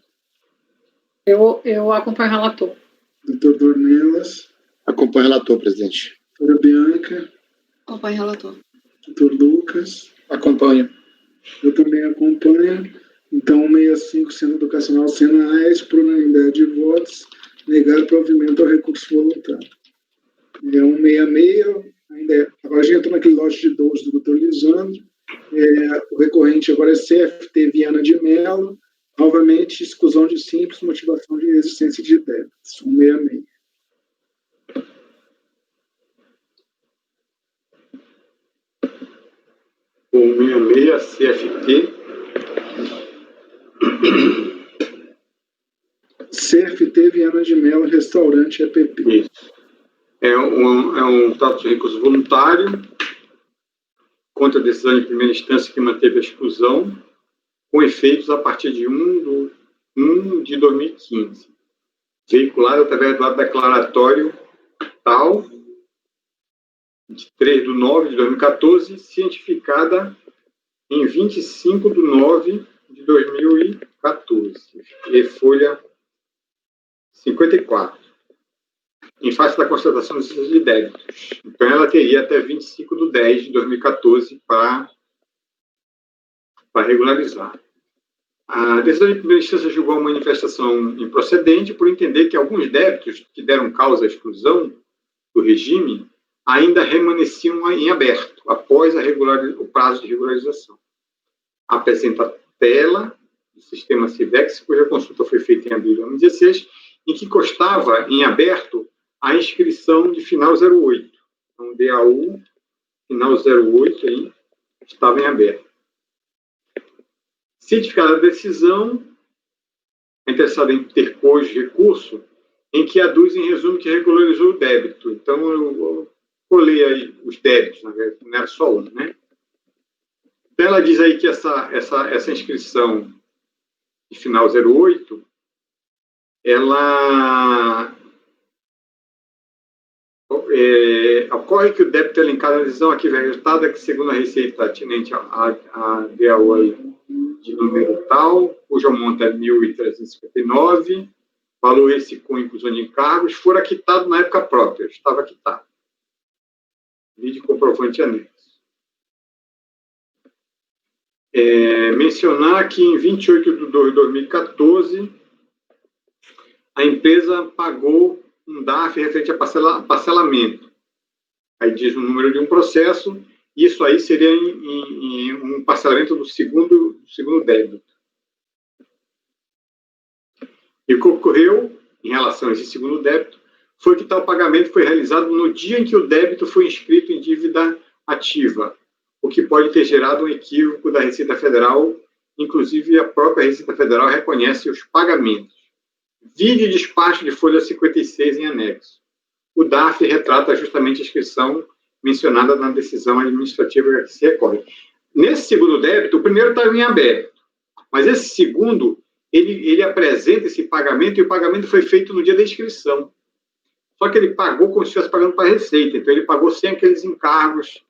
Eu acompanho o relator. Doutor Dornelas. Acompanho o relator, presidente. Doutora Bianca. Acompanho o relator. Doutor Lucas. Acompanho. Eu também acompanho. Então, 65, Centro Educacional Sena Aires, por unanimidade de votos, negar provimento ao recurso voluntário. 166, agora a gente entrou naquele lote de 12 do Dr. Lisandro. O recorrente agora é CFT Viana de Mello, novamente exclusão de simples, motivação de existência de débitos, 166. O 166 CFT. CFT Viana de Mello, restaurante EPP. Isso. É um trato de recurso voluntário contra a decisão de primeira instância que manteve a exclusão, com efeitos a partir de 1 de 2015, veiculado através do ato declaratório tal, de 3/9 de 2014, cientificada em 25/9 de 2014, e folha 54, em face da constatação de débitos. Então, ela teria até 25/10 de 2014 para regularizar. A decisão de primeira instância julgou a manifestação improcedente por entender que alguns débitos que deram causa à exclusão do regime ainda remanesciam em aberto após o prazo de regularização. Apresenta a tela do sistema Civex, cuja consulta foi feita em abril de 2016, em que constava em aberto a inscrição de final 08. Então, DAU, final 08, aí, estava em aberto. Cientificada a decisão, a interessada interpôs recurso em que aduz, em resumo, que regularizou o débito. Então, eu colei aí os débitos, na verdade, não era só um, né? Então, ela diz aí que essa inscrição de final 08, ela ocorre que o débito elencado na decisão aqui vai resultado é que, segundo a Receita atinente a DAO de número tal, cujo monta é 1.359, valor esse com inclusão de encargos, fora quitado na época própria, estava quitado. Vídeo comprovante anexo. Mencionar que em 28/2 de 2014, a empresa pagou um DARF referente a parcelamento. Aí diz o número de um processo, isso aí seria em um parcelamento do segundo débito. E o que ocorreu em relação a esse segundo débito foi que tal pagamento foi realizado no dia em que o débito foi inscrito em dívida ativa, o que pode ter gerado um equívoco da Receita Federal, inclusive a própria Receita Federal reconhece os pagamentos. Vide despacho de folha 56 em anexo. O DARF retrata justamente a inscrição mencionada na decisão administrativa que se recorre. Nesse segundo débito, o primeiro estava em aberto, mas esse segundo, ele apresenta esse pagamento, e o pagamento foi feito no dia da inscrição. Só que ele pagou como se estivesse pagando para a Receita, então ele pagou sem aqueles encargos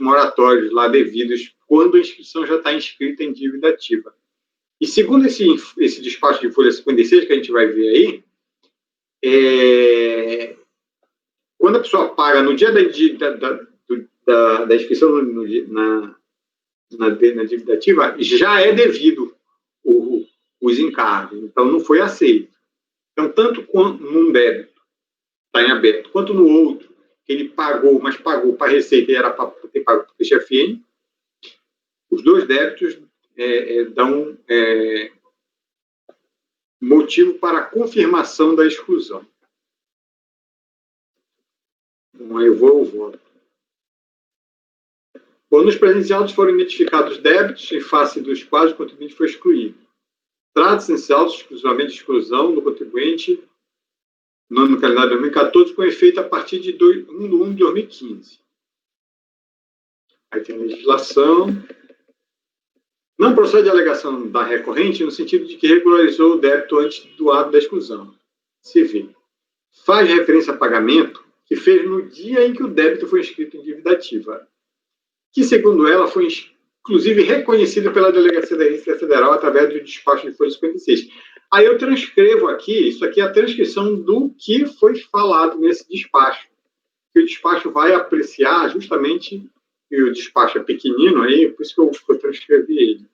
moratórios lá devidos, quando a inscrição já está inscrita em dívida ativa. E segundo esse despacho de folha 56, que a gente vai ver aí, quando a pessoa paga no dia da inscrição na dívida ativa, já é devido os encargos, então não foi aceito. Então, tanto num débito está em aberto, quanto no outro, que ele pagou, mas pagou para a Receita e era para ter pago para o TFN, os dois débitos dão motivo para a confirmação da exclusão. Então, eu vou ao voto. Bom, nos presentes autos foram identificados débitos em face dos quais o contribuinte foi excluído. Trata-se nesses autos exclusivamente de exclusão do contribuinte no ano calendário de 2014, com efeito a partir de 1/1 de 2015. Aí tem a legislação. Não procede a alegação da recorrente no sentido de que regularizou o débito antes do ato da exclusão. Se vê. Faz referência a pagamento que fez no dia em que o débito foi inscrito em dívida ativa, que, segundo ela, foi inclusive reconhecido pela Delegacia da Receita Federal através do despacho de folha 56. Aí eu transcrevo aqui, isso aqui é a transcrição do que foi falado nesse despacho. Que o despacho vai apreciar justamente, e o despacho é pequenino aí, por isso que eu transcrevi ele,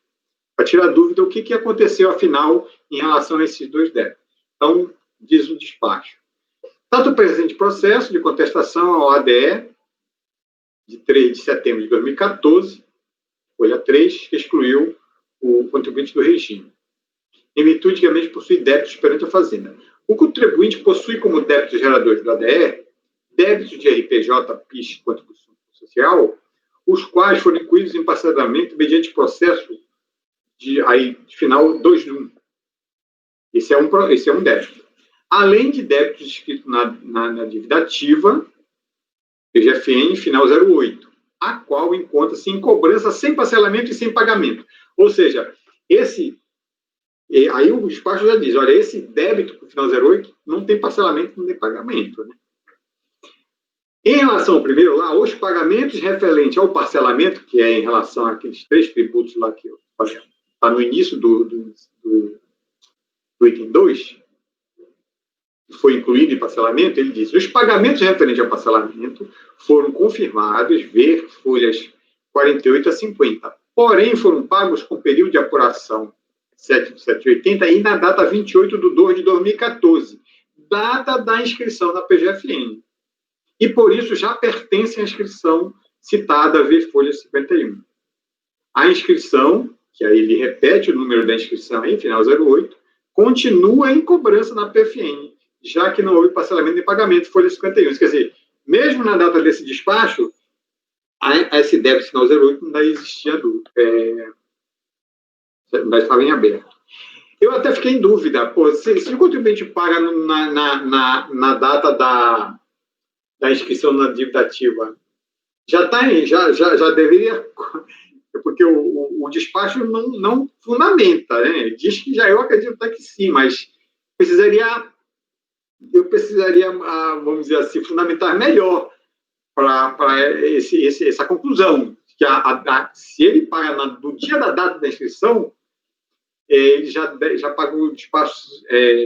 para tirar dúvida o que aconteceu, afinal, em relação a esses dois débitos. Então, diz o despacho. Está do presente processo de contestação ao ADE de 3 de setembro de 2014, folha 3, que excluiu o contribuinte do regime, em virtude que a mesma possui débitos perante a Fazenda. O contribuinte possui como débitos geradores do ADE débitos de RPJ, PIS, contribuição social, os quais foram incluídos em parcelamento mediante processo de final 2 de 1. Esse é um débito. Além de débitos escritos na dívida ativa, PGFN, final 08, a qual encontra-se em cobrança sem parcelamento e sem pagamento. Ou seja, aí o despacho já diz, olha, esse débito para o final 08 não tem parcelamento, não tem pagamento, né? Em relação ao primeiro lá, os pagamentos referentes ao parcelamento, que é em relação àqueles 3 tributos lá que está no início do item 2, que foi incluído em parcelamento, ele diz, os pagamentos referentes ao parcelamento foram confirmados, ver folhas 48 a 50, porém foram pagos com período de apuração 7/7/80 e na data 28 de 2 de 2014, data da inscrição na PGFN. E, por isso, já pertence à inscrição citada, ver folha 51. A inscrição, que aí ele repete o número da inscrição em final 08, continua em cobrança na PFN, já que não houve parcelamento de pagamento, folha 51. Quer dizer, mesmo na data desse despacho, esse débito final 08 ainda existia, ainda estava em aberto. Eu até fiquei em dúvida, se o contribuinte paga na data da inscrição na dívida ativa, já deveria, porque o despacho não fundamenta, né? Diz que eu acredito até que sim, mas eu precisaria, vamos dizer assim, fundamentar melhor para essa conclusão, que se ele paga no dia da data da inscrição, ele já pagou o despacho,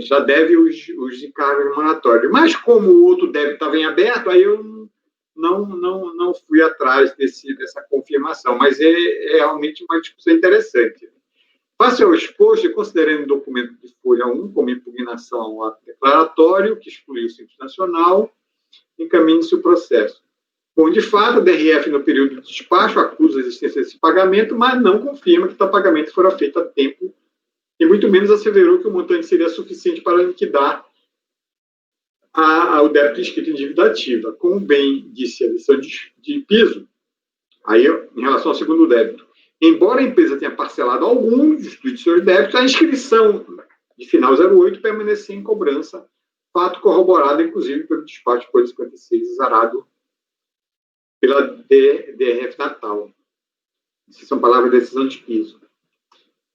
já deve os encargos moratórios. Mas como o outro débito estava em aberto, aí eu não fui atrás dessa confirmação. Mas é realmente uma discussão interessante. Face ao exposto, e considerando o documento de folha 1 como impugnação ao ato declaratório, que excluiu o Simples Nacional, encaminhe-se o processo. Bom, de fato, a DRF, no período de despacho, acusa a existência desse pagamento, mas não confirma que tal pagamento fora feito a tempo e muito menos asseverou que o montante seria suficiente para liquidar o débito inscrito em dívida ativa. Como bem disse a lição de piso, aí, em relação ao segundo débito, embora a empresa tenha parcelado alguns dos seus débitos, a inscrição de final 08 permanecia em cobrança, fato corroborado, inclusive, pelo despacho folha 56, exarado pela DRF Natal. Essas são palavras de decisão de piso.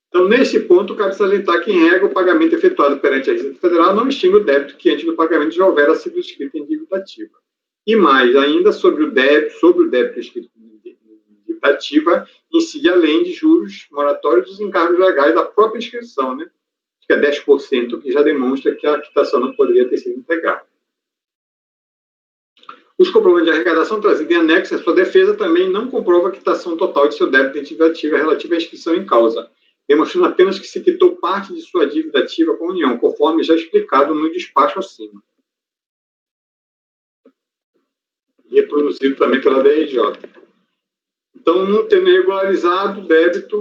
Então, neste ponto, cabe salientar que, em regra, o pagamento efetuado perante a Receita Federal não extingue o débito que, antes do pagamento, já houvera sido inscrito em dívida ativa. E mais, ainda sobre o débito inscrito em dívida ativa, incide além de juros moratórios dos encargos legais da própria inscrição, né? Que é 10%, que já demonstra que a quitação não poderia ter sido integrada. Os comprovantes de arrecadação trazidos em anexo à sua defesa também não comprovam a quitação total de seu débito em dívida ativa relativa à inscrição em causa, demonstrando apenas que se quitou parte de sua dívida ativa com a União, conforme já explicado no despacho acima. E reproduzido também pela DRJ. Então, não tendo regularizado o débito,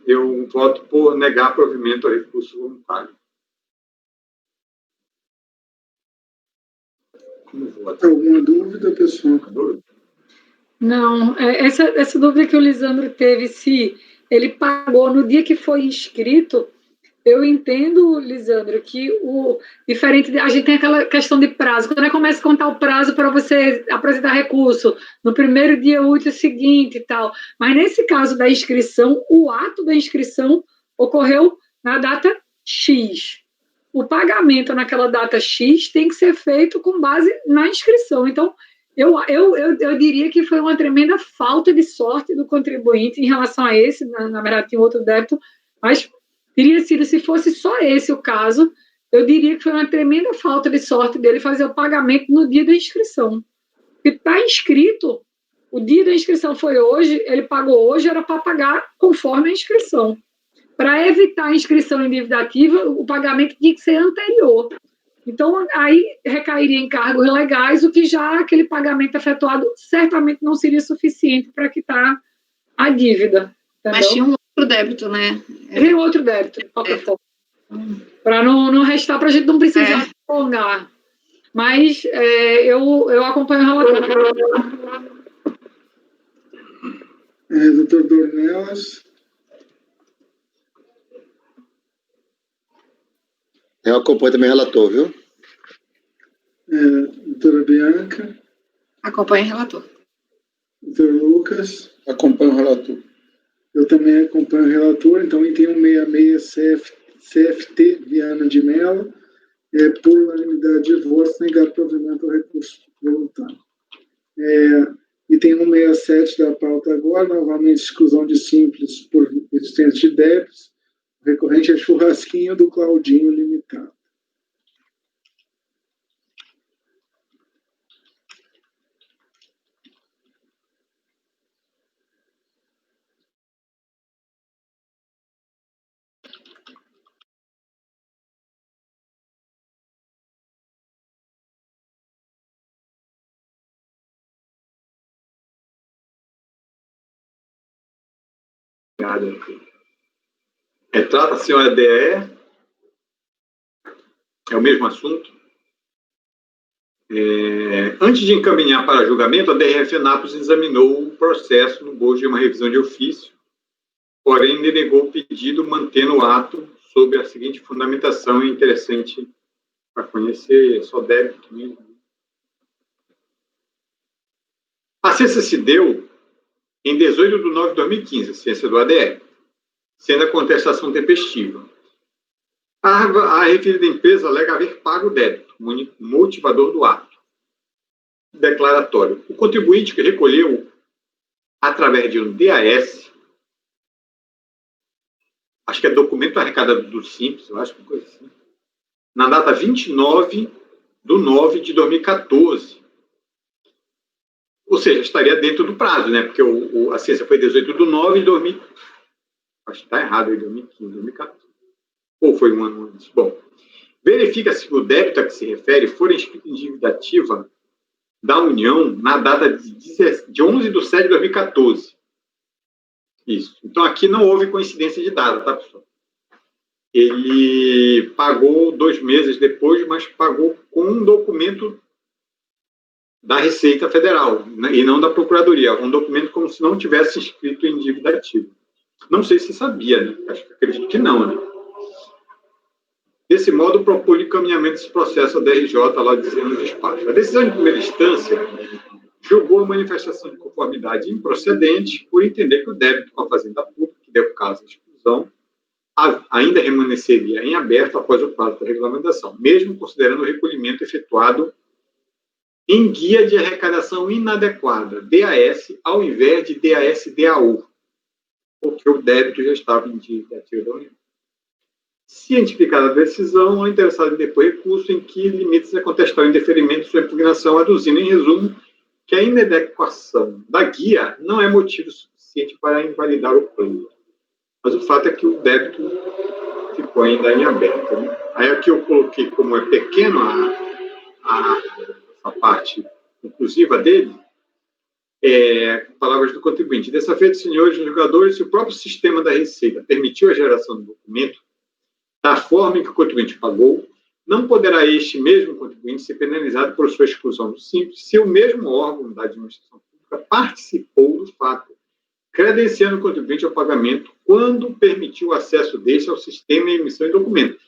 eu voto por negar provimento ao recurso voluntário. Como voto? Alguma dúvida, pessoal? Não, essa dúvida que o Lisandro teve, se ele pagou no dia que foi inscrito, eu entendo, Lisandro, que diferente, a gente tem aquela questão de prazo, quando começa a contar o prazo para você apresentar recurso, no primeiro dia útil seguinte e tal, mas nesse caso da inscrição, o ato da inscrição ocorreu na data X. O pagamento naquela data X tem que ser feito com base na inscrição. Então, eu diria que foi uma tremenda falta de sorte do contribuinte em relação a esse, na verdade tinha outro débito, mas teria sido, se fosse só esse o caso, eu diria que foi uma tremenda falta de sorte dele fazer o pagamento no dia da inscrição. Porque está inscrito, o dia da inscrição foi hoje, ele pagou hoje, era para pagar conforme a inscrição. Para evitar a inscrição em dívida ativa, o pagamento tinha que ser anterior. Então, aí recairia em cargos legais, o que já aquele pagamento efetuado certamente não seria suficiente para quitar a dívida. Entendeu? Mas tinha um outro débito, né? Tem outro débito, de qualquer forma. Para não restar, para a gente não precisar se prolongar. Mas eu acompanho o relatório. Doutor Dornelas. Eu acompanho também o relator, viu? Doutora Bianca. Acompanho o relator. Doutor Lucas. Acompanho o relator. Eu também acompanho o relator, então item 166 CFT Viana de Mello, por unanimidade de votos, negado provimento ao recurso voluntário. Item 167 da pauta agora, novamente exclusão de simples por existência de débitos, o recorrente é churrasquinho do Claudinho Limitado. Trata-se de uma DE, é o mesmo assunto. Antes de encaminhar para julgamento, a DRF Anápolis examinou o processo no bojo de uma revisão de ofício, porém denegou o pedido, mantendo o ato sob a seguinte fundamentação, interessante para conhecer, só débito mesmo. A ciência se deu em 18 de nove de 2015, a ciência do ADR, sendo a contestação tempestiva. A referida empresa alega haver pago o débito, motivador do ato declaratório. O contribuinte que recolheu, através de um DAS, acho que é documento arrecadado do Simples, eu acho que é coisa assim, na data 29 de 9 de 2014. Ou seja, estaria dentro do prazo, né? Porque a ciência foi 18 de 9 de 2000. Acho que está errado, em 2015, 2014. Ou foi um ano antes. Bom, verifica-se que o débito a que se refere for inscrito em dívida ativa da União na data de 11 de 7 de 2014. Isso. Então, aqui não houve coincidência de data, tá, pessoal? Ele pagou 2 meses depois, mas pagou com um documento da Receita Federal, né, e não da Procuradoria. Um documento como se não tivesse inscrito em dívida ativa. Não sei se sabia, né? Acredito que não, né? Desse modo, propôs o encaminhamento desse processo à DRJ, lá dizendo no despacho. A decisão de primeira instância julgou a manifestação de conformidade improcedente por entender que o débito com a Fazenda Pública, que deu caso à exclusão, ainda permaneceria em aberto após o prazo da regulamentação, mesmo considerando o recolhimento efetuado em guia de arrecadação inadequada, DAS, ao invés de DAS-DAU, porque o débito já estava em dívida ativa da União. Cientificada a decisão, a interessada em depor recurso em que limita-se a contestar o indeferimento de sua impugnação, aduzindo, em resumo, que a inadequação da guia não é motivo suficiente para invalidar o plano. Mas o fato é que o débito ficou ainda em aberto. Né? Aí aqui eu coloquei, como é pequeno a parte inclusiva dele, palavras do contribuinte. Dessa feita, senhores julgadores, se o próprio sistema da Receita permitiu a geração do documento da forma em que o contribuinte pagou, não poderá este mesmo contribuinte ser penalizado por sua exclusão do Simples se o mesmo órgão da administração pública participou do fato, credenciando o contribuinte ao pagamento quando permitiu o acesso deste ao sistema e emissão de documento.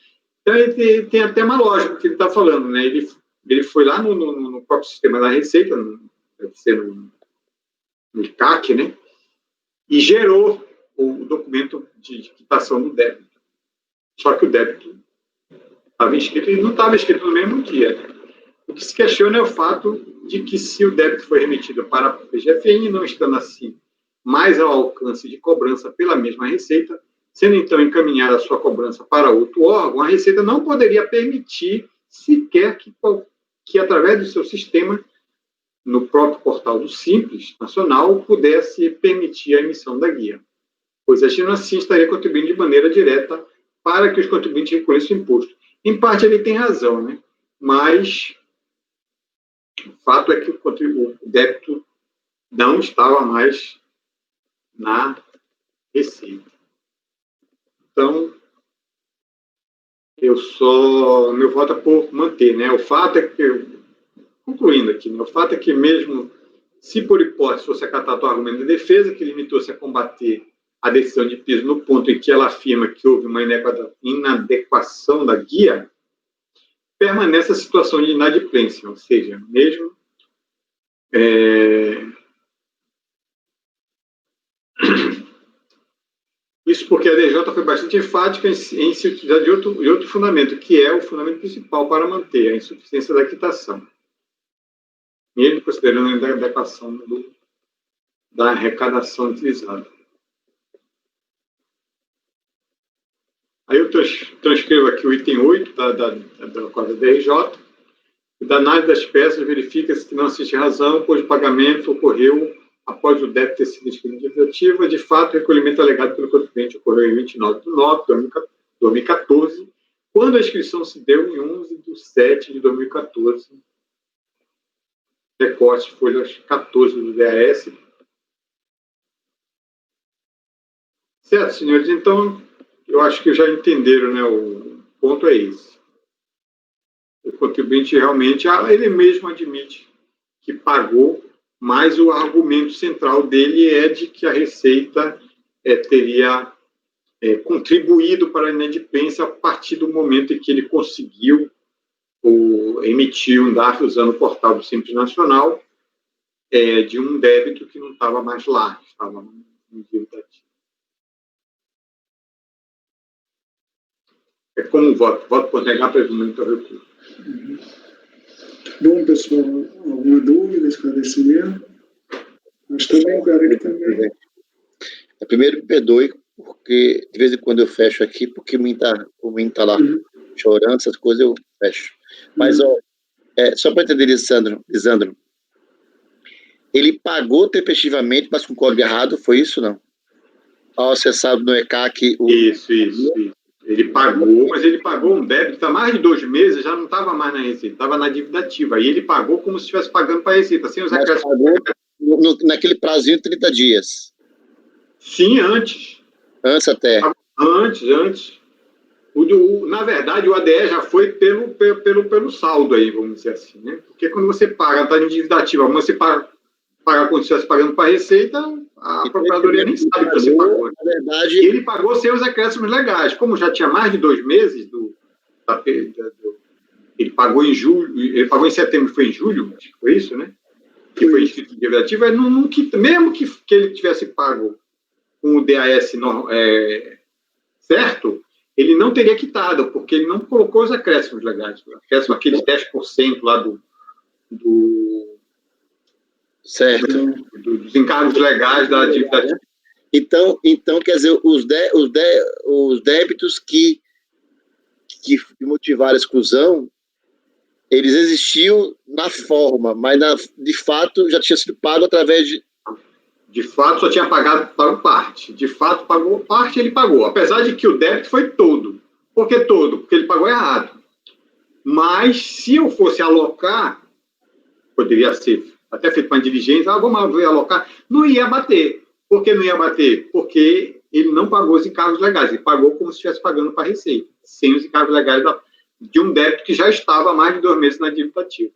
Então, ele tem até uma lógica que ele está falando, né? Ele foi lá no próprio sistema da Receita, deve ser no ICAC, né? E gerou o documento de quitação do débito. Só que o débito estava inscrito e não estava escrito no mesmo dia. O que se questiona é o fato de que, se o débito foi remetido para a PGFN, não estando assim mais ao alcance de cobrança pela mesma Receita, sendo então encaminhada a sua cobrança para outro órgão, a Receita não poderia permitir sequer que através do seu sistema, no próprio portal do Simples Nacional, pudesse permitir a emissão da guia, pois agindo assim estaria contribuindo de maneira direta para que os contribuintes recolhessem o imposto. Em parte, ele tem razão, né? mas o fato é que o débito não estava mais na receita. Então, meu voto é por manter, né? O fato é que, concluindo aqui, né? O fato é que mesmo se por hipótese fosse acatado o argumento da defesa, que limitou-se a combater a decisão de piso no ponto em que ela afirma que houve uma inadequação da guia, permanece a situação de inadimplência, ou seja, mesmo isso porque a DJ foi bastante enfática em se utilizar de outro fundamento, que é o fundamento principal para manter a insuficiência da quitação, mesmo considerando a inadequação da arrecadação utilizada. Aí eu transcrevo aqui o item 8 da quadra DRJ. Da análise das peças, verifica-se que não existe razão, pois o pagamento ocorreu após o débito ter sido inscrito em definitiva. De fato, o recolhimento alegado pelo contribuinte ocorreu em 29 de nove de 2014, quando a inscrição se deu em 11 de 7 de 2014. Recorte folhas 14 do DAS. Certo, senhores? Então, eu acho que já entenderam, né? O ponto é esse. O contribuinte realmente, ele mesmo admite que pagou, mas o argumento central dele é de que a Receita teria contribuído para a inadimplência a partir do momento em que ele conseguiu emitir um DARF usando o portal do Simples Nacional de um débito que não estava mais lá, estava no dívida ativa. É como um voto por negar presumimento ao recurso. Bom, pessoal, alguma dúvida, esclarecimento? Mas também, cara, que também. Primeiro, me perdoe, porque de vez em quando eu fecho aqui, porque o menino tá lá chorando, essas coisas eu fecho. Mas, só para entender, Lisandro, ele pagou tempestivamente, mas com código errado, foi isso, não? Ao acessar no ECAC... Isso. Ele pagou, mas ele pagou um débito, está mais de 2 meses, já não estava mais na Receita, estava na dívida ativa. E ele pagou como se estivesse pagando para a Receita, sem os acréscimos. Pagou naquele prazinho de 30 dias. Sim, antes. Antes até. Antes. Na verdade, o ADE já foi pelo saldo aí, vamos dizer assim, né? Porque quando você paga, está em dívida ativa, mas você paga como se estivesse pagando para a Receita, a Procuradoria nem sabe que você pagou. Na verdade... Ele pagou sem os acréscimos legais. Como já tinha mais de 2 meses, ele pagou em julho, ele pagou em setembro, foi em julho, acho que foi isso, né? Que foi inscrito em dívida ativa, mesmo que ele tivesse pago com o DAS certo, ele não teria quitado, porque ele não colocou os acréscimos legais. Acréscimo aqueles 10% lá certo. Dos encargos legais da dívida ativa. Então, quer dizer, os débitos que motivaram a exclusão, eles existiam na forma, mas de fato já tinha sido pago através de... De fato, só tinha pago parte. De fato, pagou parte, ele pagou. Apesar de que o débito foi todo. Por que todo? Porque ele pagou errado. Mas, se eu fosse alocar, poderia ser até feito uma diligência, vamos alocar, não ia bater. Por que não ia bater? Porque ele não pagou os encargos legais, ele pagou como se estivesse pagando para a Receita, sem os encargos legais de um débito que já estava há mais de 2 meses na dívida ativa.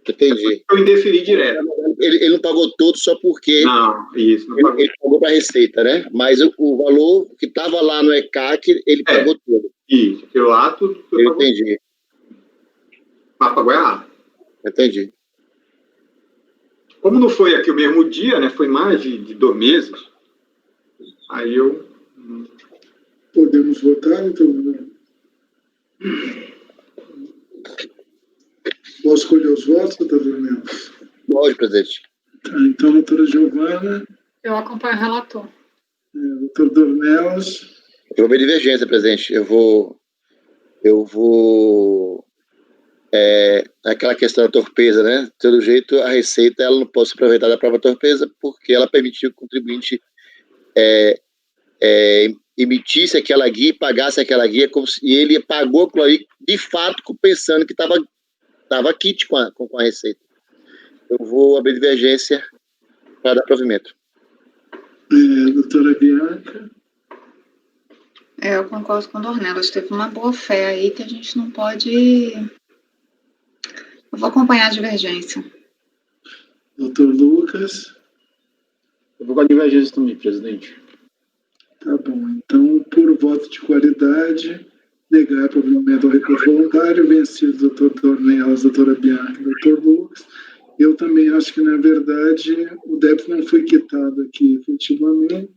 Entendi. Eu indeferi direto. Ele não pagou todo só porque... Não pagou. Ele pagou para a Receita, né? Mas o valor que estava lá no ECAC, ele pagou todo. Isso, aquilo lá tudo... Eu entendi. Mas pagou errado. Entendi. Como não foi aqui o mesmo dia, né? Foi mais de 2 meses. Aí eu... Podemos votar, então? Posso escolher os votos, doutor Dornelas? Pode, presidente. Tá, então, doutora Giovana. Eu acompanho o relator. Doutor Dornelas. Eu vou ver divergência, presidente. Eu vou aquela questão da torpeza, né? De todo jeito, a Receita ela não pode se aproveitar da própria torpeza porque ela permitiu que o contribuinte emitisse aquela guia e pagasse aquela guia e ele pagou aquilo aí, de fato, pensando que estava estava kit com a receita. Eu vou abrir divergência para dar provimento. Doutora Bianca. Eu concordo com o Dornelas. Teve uma boa fé aí que a gente não pode... Eu vou acompanhar a divergência. Doutor Lucas. Eu vou com a divergência também, presidente. Tá bom. Então, por voto de qualidade, negar provimento ao recurso voluntário, vencido doutor Dornelas, doutora Bianca e doutor Lucas. Eu também acho que, na verdade, o débito não foi quitado aqui efetivamente.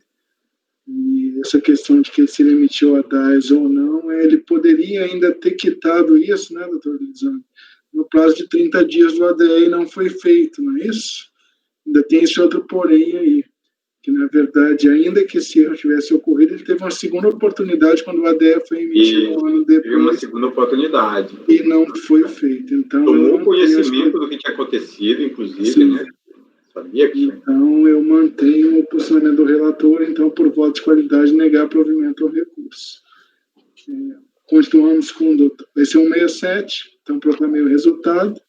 E essa questão de que se ele emitiu a DAS ou não, ele poderia ainda ter quitado isso, né, doutor Lisandro? No prazo de 30 dias do ADE e não foi feito, não é isso? Ainda tem esse outro porém aí, que, na verdade, ainda que esse erro tivesse ocorrido, ele teve uma segunda oportunidade quando o ADE foi emitido um ano depois. Teve uma segunda oportunidade. E não foi feito. Então, tomou conhecimento do que tinha acontecido, inclusive, sim, né? Sabia que tinha. Então, eu mantenho o posicionamento do relator, então, por voto de qualidade, negar provimento ao recurso. Continuamos com o doutor. Vai ser 167, então proclamei o resultado.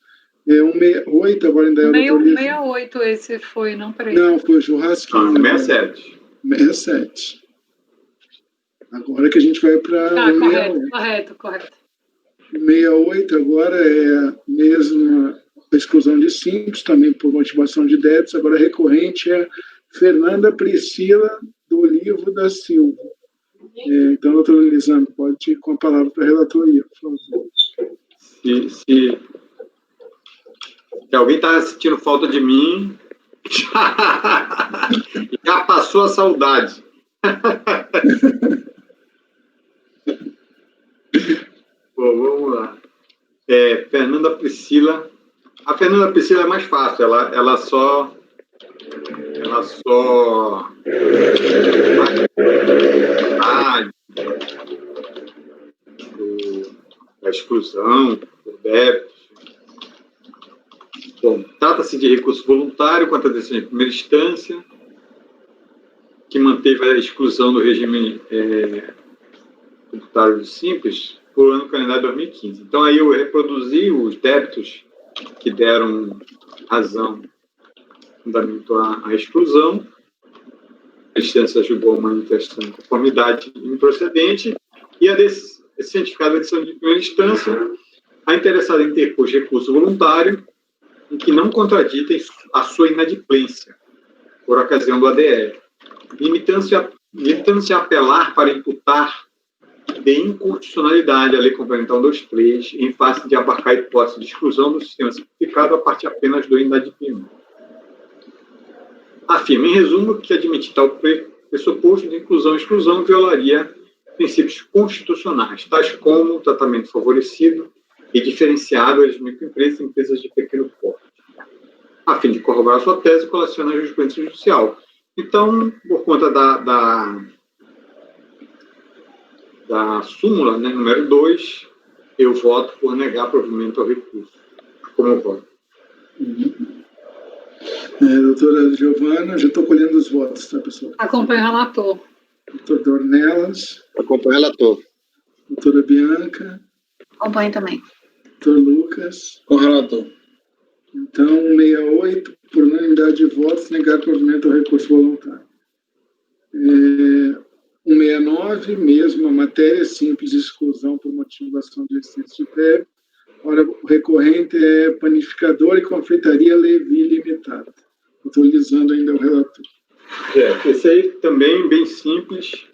168, agora ainda é o doutor 68 esse foi, não, peraí. Não, foi o churrasquinho. 67. 67. Agora que a gente vai para... Correto. 68 agora é a mesma exclusão de simples, também por motivação de débitos. Agora recorrente é Fernanda Priscila do Olivo da Silva. Então, doutora Lisandro, pode ir com a palavra para a relatoria, por favor. Se alguém está sentindo falta de mim, já passou a saudade. Bom, vamos lá. Fernanda Priscila. A Fernanda Priscila é mais fácil, ela só da exclusão, do débito. Bom, trata-se de recurso voluntário contra a decisão de primeira instância, que manteve a exclusão do regime tributário do Simples por ano calendário 2015. Então, aí eu reproduzi os débitos que deram razão, fundamento à exclusão. A instância julgou uma manifestação de conformidade improcedente e a cientificada da decisão de primeira instância, a interessada em interpor recurso voluntário em que não contraditem a sua inadimplência por ocasião do ADE, limitando-se a apelar para imputar de inconstitucionalidade a Lei Complementar 123 em face de abarcar a hipótese de exclusão do sistema simplificado a partir apenas do inadimplemento. Afirma, em resumo, que admitir tal pressuposto de inclusão e exclusão violaria princípios constitucionais, tais como o tratamento favorecido e diferenciado às microempresas e empresas de pequeno porte. A fim de corroborar sua tese, coleciona a jurisprudência judicial. Então, por conta da súmula, né, número 2, eu voto por negar provimento ao recurso. Como eu voto? Doutora Giovana, já estou colhendo os votos, tá, pessoal? Acompanho o relator. Doutor Dornelas. Acompanho o relator. Doutora Bianca. Acompanho também. Doutor Lucas. Com o relator. Então, 68, por unanimidade de votos, negar provimento ao recurso voluntário. 169, mesma matéria, simples exclusão por motivação de existência de débito. Ora, o recorrente é panificador e confeitaria Levi Limitada. Atualizando ainda o relator. Esse aí também bem simples,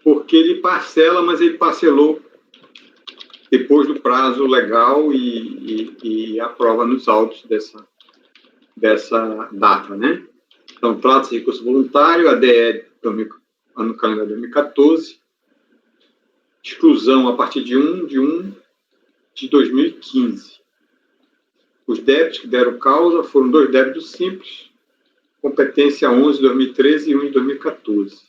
porque ele parcela, mas ele parcelou depois do prazo legal e aprova nos autos dessa data, né? Então, trata-se de recurso voluntário, ADE ano calendário 2014, exclusão a partir de 1 de 2015. Os débitos que deram causa foram 2 débitos simples, competência 11 de 2013 e 1 de 2014.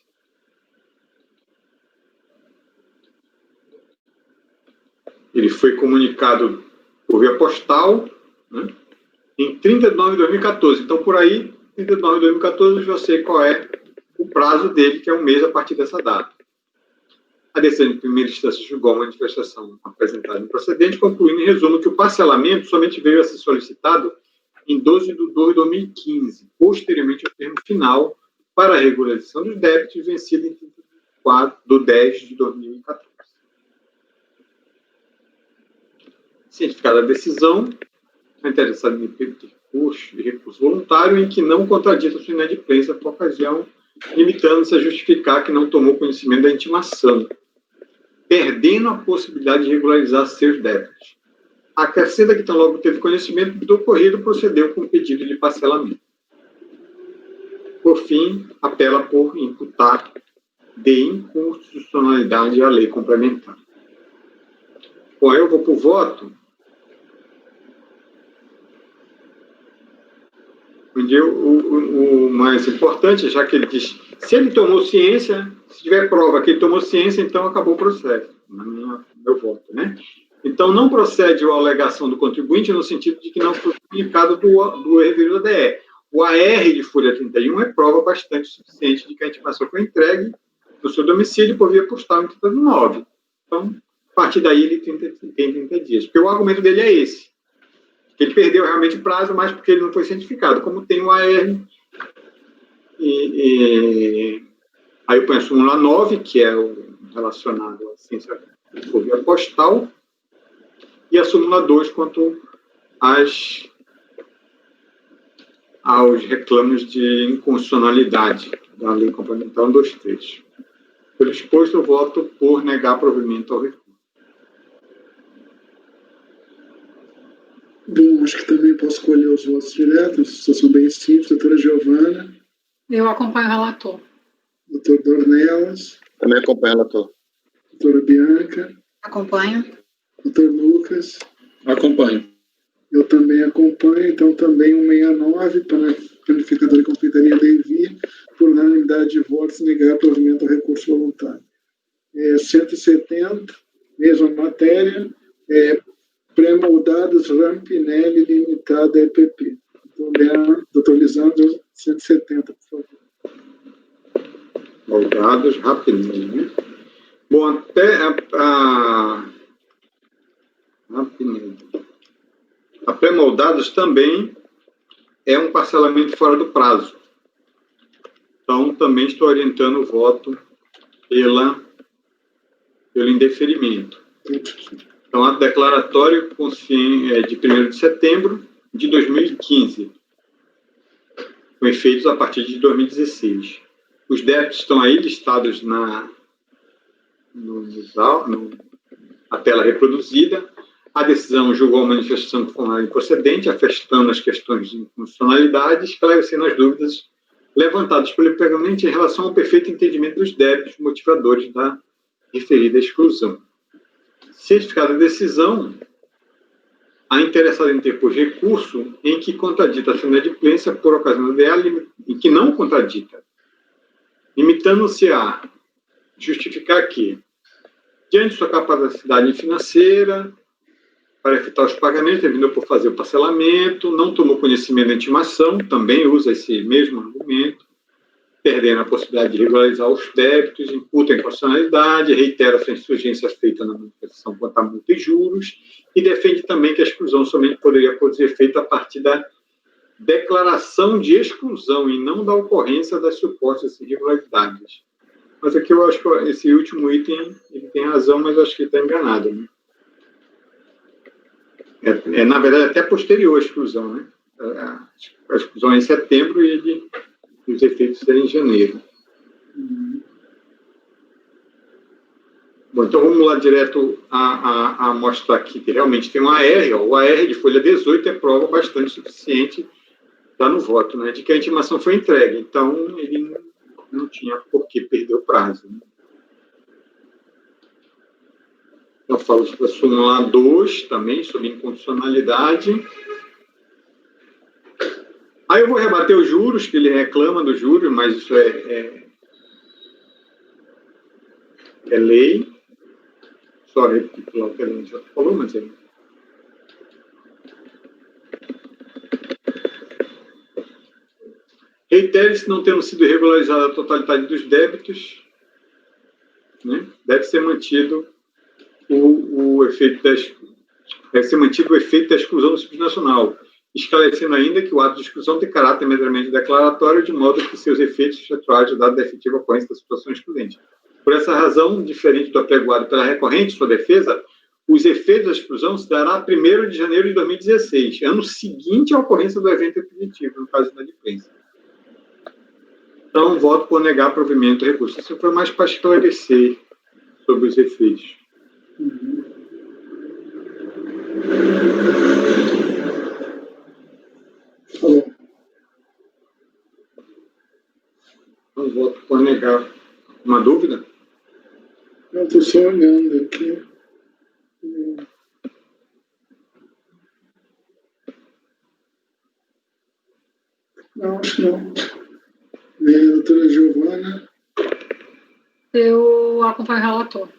Ele foi comunicado por via postal, né, em 30 de novembro de 2014. Então, por aí, 30 de novembro de 2014, eu já sei qual é o prazo dele, que é um mês a partir dessa data. A decisão de primeira instância julgou a manifestação apresentada improcedente, concluindo, em resumo, que o parcelamento somente veio a ser solicitado em 12 de 2 de 2015, posteriormente ao termo final para a regularização dos débitos vencido em 34 de 10 de 2014. Cientificada a decisão, a interessada em recurso voluntário em que não contradita a sua inadimplência por ocasião, limitando-se a justificar que não tomou conhecimento da intimação, perdendo a possibilidade de regularizar seus débitos. Acrescenta que tão logo teve conhecimento do ocorrido, procedeu com o pedido de parcelamento. Por fim, apela por imputar de inconstitucionalidade à lei complementar. Bom, eu vou para o voto. O mais importante, já que ele diz, se ele tomou ciência, se tiver prova que ele tomou ciência, então acabou o processo, no meu voto, né? Então, não procede a alegação do contribuinte no sentido de que não foi comunicado do referido ADE. O AR de folha 31 é prova bastante suficiente de que a intimação foi entregue no seu domicílio por via postal em 39. Então, a partir daí, ele tem 30 dias. Porque o argumento dele é esse. Ele perdeu realmente o prazo, mas porque ele não foi cientificado. Como tem o AR, aí eu ponho a súmula 9, que é o relacionado à ciência por via postal, e a súmula 2 quanto aos reclamos de inconstitucionalidade da Lei Complementar 123. Pelo exposto, eu voto por negar provimento ao recurso. Bom, acho que também posso escolher os votos diretos, situação bem simples. Doutora Giovana. Eu acompanho o relator. Doutor Dornelas. Também acompanho o relator. Doutora Bianca. Acompanho. Doutor Lucas. Acompanho. Eu também acompanho, então também 169 para a planificadora e confeitaria Levi, por unanimidade de votos, negar provimento ao recurso voluntário. 170, mesma matéria, pré-moldados Rampinelli Limitada EPP. Doutor Lisandro, 170, por favor. Moldados Rampinelli, né? Bom, até Rampinelli. A pré-moldados também é um parcelamento fora do prazo. Então, também estou orientando o voto pelo indeferimento. Então, ato declaratório de 1º de setembro de 2015, com efeitos a partir de 2016. Os débitos estão aí listados na tela reproduzida. A decisão julgou a manifestação formal improcedente, afastando as questões de inconstitucionalidade, esclarecendo as dúvidas levantadas pelo permanente em relação ao perfeito entendimento dos débitos motivadores da referida exclusão. Cientificada a decisão, a interessada em interpor recurso em que contradita a sua inadimplência por ocasião dela, em que não contradita, limitando-se a justificar que, diante de sua capacidade financeira, para efetuar os pagamentos, terminou por fazer o parcelamento, não tomou conhecimento da intimação, também usa esse mesmo argumento, perdendo a possibilidade de regularizar os débitos, imputa a inconstitucionalidade, reitera sua insurgência feita na manifestação quanto a multa e juros, e defende também que a exclusão somente poderia ser feita a partir da declaração de exclusão e não da ocorrência das supostas irregularidades. Mas aqui eu acho que esse último item, ele tem razão, mas eu acho que ele está enganado, né? Na verdade, até posterior à exclusão, né? A exclusão é em setembro e os efeitos serem em janeiro. Bom, então vamos lá direto a mostrar aqui que realmente tem um AR. O AR de folha 18 é prova bastante suficiente, está no voto, né, de que a intimação foi entregue. Então, ele não tinha por que perder o prazo, né? Eu falo sobre a súmula 2 também, sobre inconstitucionalidade. Aí eu vou rebater os juros, que ele reclama dos juros, mas isso é lei. Só recapitular o que a gente já falou, mas é. Reitere-se não tendo sido regularizada a totalidade dos débitos, né? Deve ser mantido o efeito da exclusão do Simples Nacional, esclarecendo ainda que o ato de exclusão tem caráter meramente declaratório, de modo que seus efeitos efetuados dado da efetiva ocorrência da situação excludente. Por essa razão, diferente do apregoado pela recorrente, sua defesa, os efeitos da exclusão se dará a 1º de janeiro de 2016, ano seguinte à ocorrência do evento definitivo, no caso da inadimplência. Então, voto por negar provimento do recurso. Isso foi mais para esclarecer sobre os efeitos. Então, voto por negar. Uma dúvida? Não, estou só olhando aqui. Não, acho que não. Doutora Giovana. Eu acompanho o relator.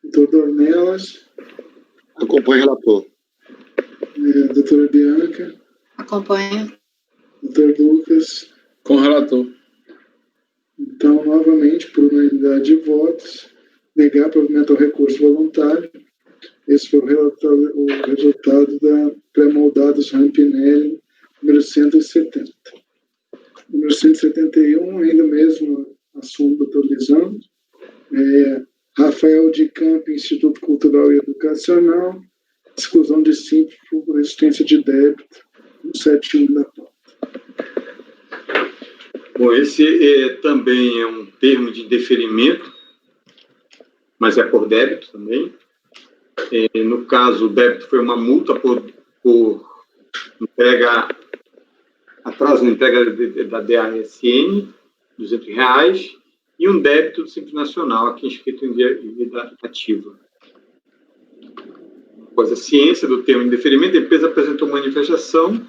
Doutor Dornelas. Acompanho o relator. Doutora Bianca. Acompanho. Doutor Lucas. Com o relator. Então, novamente, por unanimidade de votos, negar provimento ao recurso voluntário. Esse foi o resultado da pré-moldados Rampinelli, número 170. Número 171, ainda mesmo assunto, doutor Lisandro. Rafael de Campo, Instituto Cultural e Educacional, exclusão de simples por existência de débito, no 71 da pauta. Bom, esse também é um termo de deferimento, mas é por débito também. No caso, o débito foi uma multa por atraso na entrega da DASN, R$200, e um débito do Simples Nacional, aqui inscrito em dívida ativa. Após a ciência do termo de deferimento, a empresa apresentou manifestação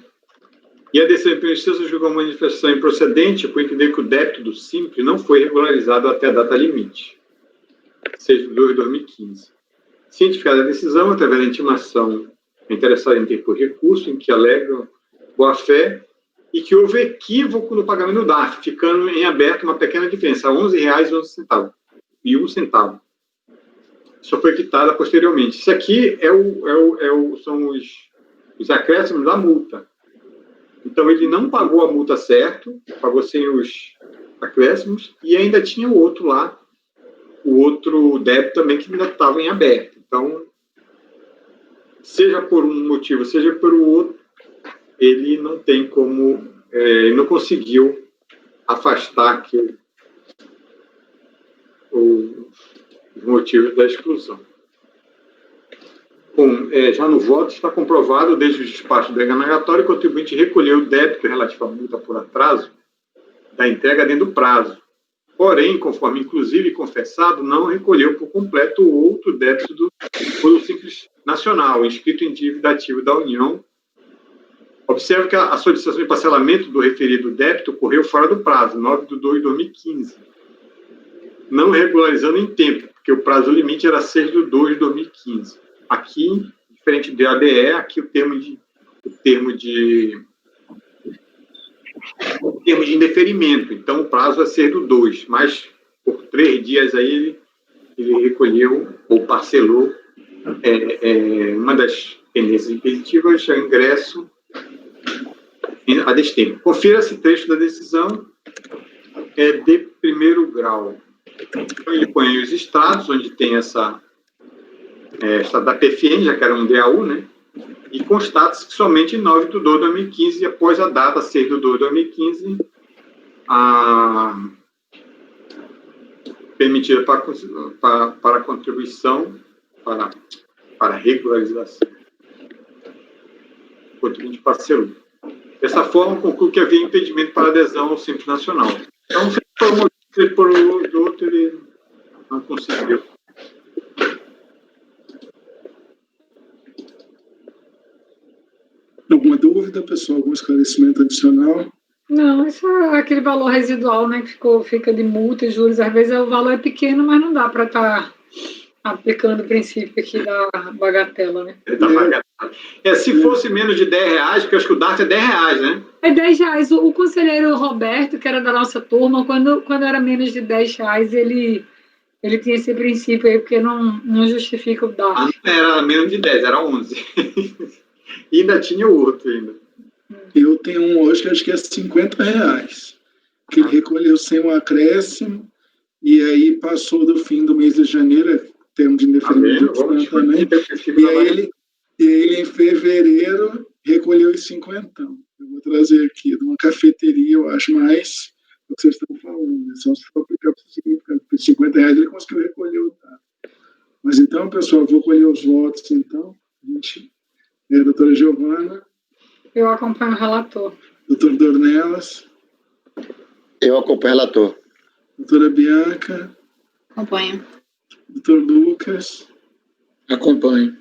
e a decisão de julgou a manifestação improcedente por entender que o débito do Simples não foi regularizado até a data limite, 6 de 2 de 2015. Cientificada a decisão, através da intimação interessada em interpor recurso, em que alega boa-fé e que houve equívoco no pagamento do DARF, ficando em aberto uma pequena diferença, R$11,11 e 1 centavo. Só foi quitada posteriormente. Isso aqui são os acréscimos da multa. Então, ele não pagou a multa certo, pagou sem os acréscimos, e ainda tinha o outro lá, o outro débito também que ainda estava em aberto. Então, seja por um motivo, seja por outro, ele não tem como, ele não conseguiu afastar aqui os motivos da exclusão. Bom, já no voto está comprovado, desde o despacho do examinatório, que o contribuinte recolheu o débito relativo à multa por atraso da entrega dentro do prazo. Porém, conforme inclusive confessado, não recolheu por completo o outro débito do Simples Nacional, inscrito em dívida ativa da União. Observe que a solicitação de parcelamento do referido débito ocorreu fora do prazo, 9 de 2 de 2015, não regularizando em tempo, porque o prazo limite era 6 de 2 de 2015. Aqui, diferente do ADE, aqui o termo de indeferimento. Então, o prazo é 6 do 2, mas por 3 dias aí ele recolheu ou parcelou uma das pendências impeditivas, o ingresso a destempo. Confira esse trecho da decisão de primeiro grau. Então, ele põe os estados, onde tem essa da PFN, já que era um DAU, né? E constata-se que somente em 9 de 2 de 2015, após a data 6 de 2 de 2015, permitida para contribuição, para regularização. O contribuinte parcelou. Dessa forma, conclui que havia impedimento para adesão ao Simples Nacional. Então, se for um motivo por outro, ele não conseguiu. Alguma dúvida, pessoal? Algum esclarecimento adicional? Não, isso é aquele valor residual, né, que fica de multa e juros. Às vezes o valor é pequeno, mas não dá para estar aplicando o princípio aqui da bagatela, né? Se fosse menos de R$10, porque eu acho que o DARF é R$10, né? É R$10. O conselheiro Roberto, que era da nossa turma, quando era menos de R$10, Ele tinha esse princípio aí, porque não justifica o DARF. Não era menos de 10, era 11. E ainda tinha o outro ainda. Eu tenho um hoje que acho que é R$50, que ele recolheu sem um acréscimo, e aí passou do fim do mês de janeiro, termo de indeferimento de também, e aí ele em fevereiro recolheu os 50. Eu vou trazer aqui de uma cafeteria, eu acho, mais o que vocês estão falando, né? Só se for aplicar para o significado. Por R$50 ele conseguiu recolher o dado. Mas então, pessoal, vou colher os votos, então. Doutora Giovana. Eu acompanho o relator. Doutor Dornelas. Eu acompanho o relator. Doutora Bianca. Acompanho. Doutor Lucas. Acompanho.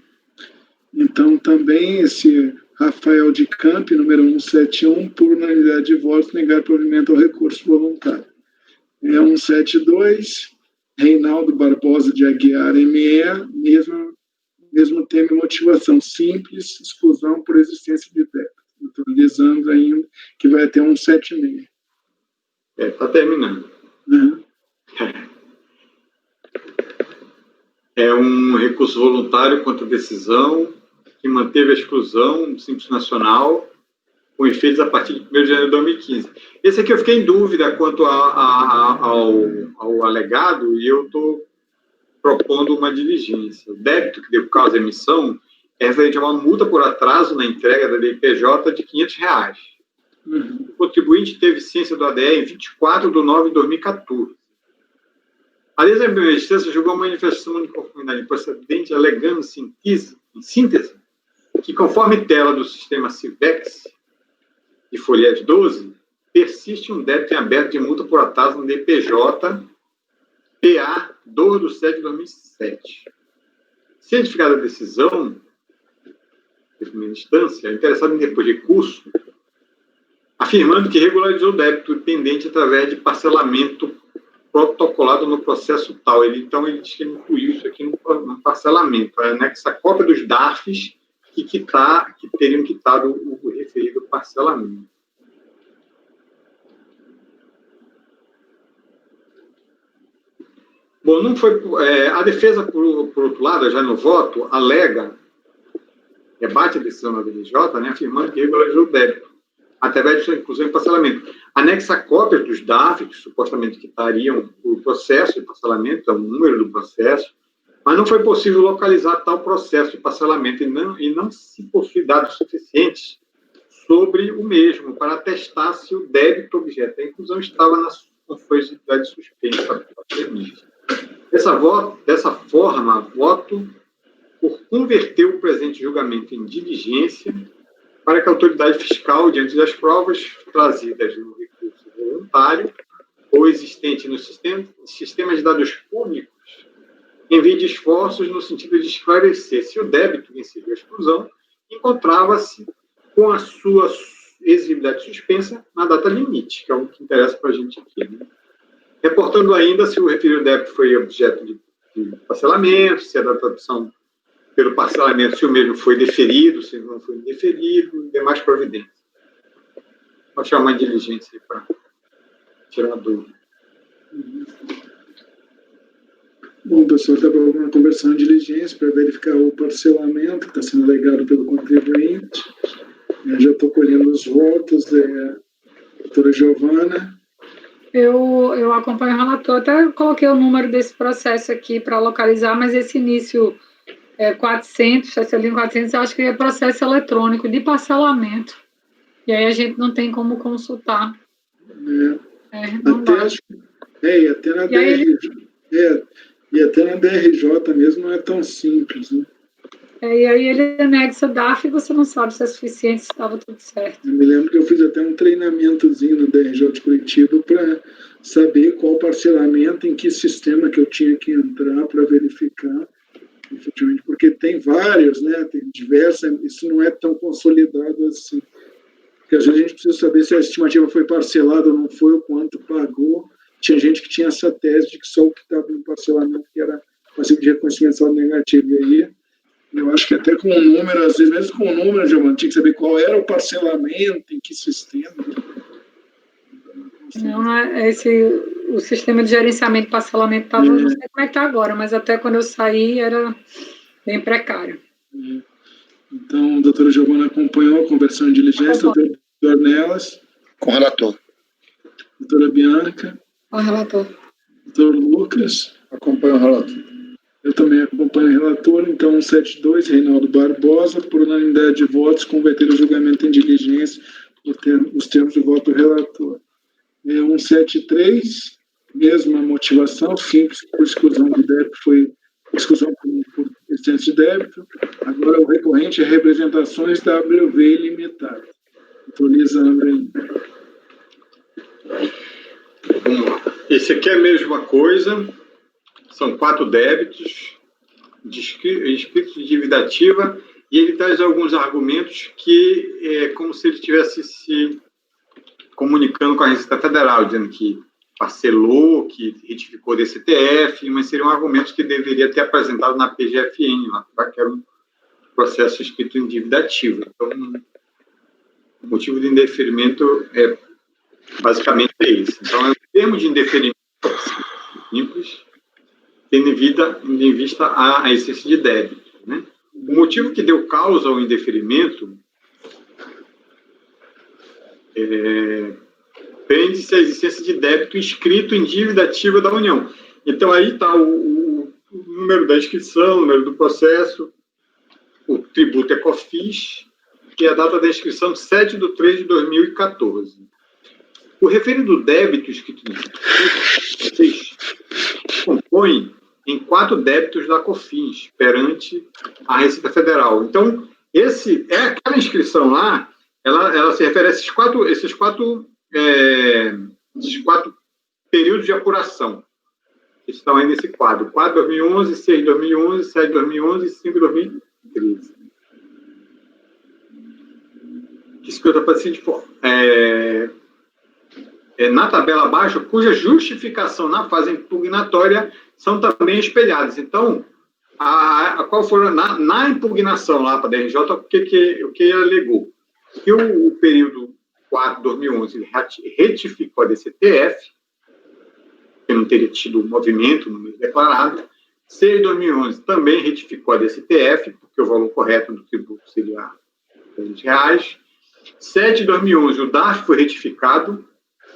Então, também esse Rafael de Camp, número 171, por unanimidade de votos, negar provimento ao recurso voluntário. 172, Reinaldo Barbosa de Aguiar, ME, mesmo tema e motivação simples, exclusão por existência de débito. Doutor Lisandro ainda, que vai até 176. Está terminando. Uhum. É um recurso voluntário contra a decisão que manteve a exclusão do Simples Nacional com efeitos a partir de 1º de janeiro de 2015. Esse aqui eu fiquei em dúvida quanto ao alegado e eu estou propondo uma diligência. O débito que deu causa à emissão é referente a uma multa por atraso na entrega da DPJ de R$500. O contribuinte teve ciência do ADE em 24 de nove de 2014. A lei da primeira instância julgou uma manifestação de conformidade procedente alegando em síntese que, conforme tela do sistema CIVEX de folha 12, persiste um débito em aberto de multa por atraso no DPJ PA 2/7/2007. Cientificada a decisão de primeira instância, interessado em depor recurso, afirmando que regularizou o débito pendente através de parcelamento protocolado no processo tal. Então, ele diz que ele incluiu isso aqui no parcelamento. É anexa a cópia dos DARFs que teriam quitado o referido parcelamento. Bom, não foi, a defesa, por outro lado, já no voto, alega, rebate a decisão da DRJ, né, afirmando que regularizou o débito, através de sua inclusão em parcelamento. Anexa a cópia dos DARF, que supostamente quitariam o processo de parcelamento, é o número do processo, mas não foi possível localizar tal processo de parcelamento e não se possui dados suficientes sobre o mesmo para atestar se o débito objeto da inclusão estava na conformidade suspensa. Dessa forma, voto por converter o presente julgamento em diligência para que a autoridade fiscal, diante das provas trazidas no recurso voluntário ou existente no sistema de dados públicos, envie esforços no sentido de esclarecer se o débito que incidiu a exclusão encontrava-se com a sua exigibilidade suspensa na data limite, que é o que interessa para a gente aqui, né? Reportando ainda se o referido débito foi objeto de parcelamento, se a data da opção pelo parcelamento, se o mesmo foi deferido, se não foi deferido, demais providências. Vou chamar uma diligência para tirar a dúvida. Bom, pessoal, está conversando de diligência para verificar o parcelamento que está sendo alegado pelo contribuinte. Eu já estou colhendo os votos da doutora Giovana. Eu acompanho o relator, até coloquei o número desse processo aqui para localizar, mas esse início 400, essa linha 400, eu acho que é processo eletrônico de parcelamento. E aí a gente não tem como consultar. E até na DRJ mesmo não é tão simples, né? E aí ele anexa DARF e você não sabe se é suficiente, se estava tudo certo. Eu me lembro que eu fiz até um treinamentozinho no DRJ de Curitiba para saber qual parcelamento, em que sistema que eu tinha que entrar para verificar, efetivamente, porque tem vários, né? Tem diversas, isso não é tão consolidado assim. Porque às vezes a gente precisa saber se a estimativa foi parcelada ou não foi, o quanto pagou. Tinha gente que tinha essa tese de que só o que estava no parcelamento que era passivo de reconhecimento de saldo negativo. E aí, eu acho que até com o número, às vezes mesmo com o número, Giovana, tinha que saber qual era o parcelamento, em que sistema. Não, esse o sistema de gerenciamento de parcelamento estava, não sei como é que está agora, mas até quando eu saí era bem precário. Então, a doutora Giovana acompanhou a conversão em diligência, doutora Dornelas. Com o relator. Doutora Bianca. Com o relator. Doutor Lucas. Acompanho o relator. Eu também acompanho o relator. Então, 172, Reinaldo Barbosa, por unanimidade de votos, converter o julgamento em diligência os termos de voto do relator. 173, mesma motivação, simples, por exclusão de débito, foi exclusão por existência de débito. Agora, o recorrente é representações da WV Limitada. Doutor Lisandro ainda. Vamos lá. Esse aqui é a mesma coisa, são 4 débitos, inscritos de dívida ativa, e ele traz alguns argumentos que é como se ele estivesse se comunicando com a Receita Federal, dizendo que parcelou, que retificou desse TF, mas seriam argumentos que deveria ter apresentado na PGFN, lá, que era um processo escrito em dívida ativa. Então, o motivo de indeferimento é basicamente esse. Então, é um termo de indeferimento simples, tendo em vista a existência de débito, né? O motivo que deu causa ao indeferimento prende-se à existência de débito inscrito em dívida ativa da União. Então, aí está o número da inscrição, o número do processo, o tributo é COFINS, que é a data da inscrição 7/3/2014. O referido débito escrito compõe em 4 débitos da COFINS perante a Receita Federal. Então, aquela inscrição lá, ela se refere a esses quatro períodos de apuração que estão aí nesse quadro. 4 de 2011, 6 de 2011, 7 de 2011 e 5 de 2013. Que se trata da seguinte forma. Na tabela abaixo, cuja justificação na fase impugnatória são também espelhadas. Então, qual foram na impugnação lá para a DRJ, o que ele alegou? Que o período 4 de 2011 ele retificou a DCTF, que não teria tido movimento no mês declarado. 6 de 2011 também retificou a DCTF, porque o valor correto do tributo seria R$20. 7 de 2011 o DARF foi retificado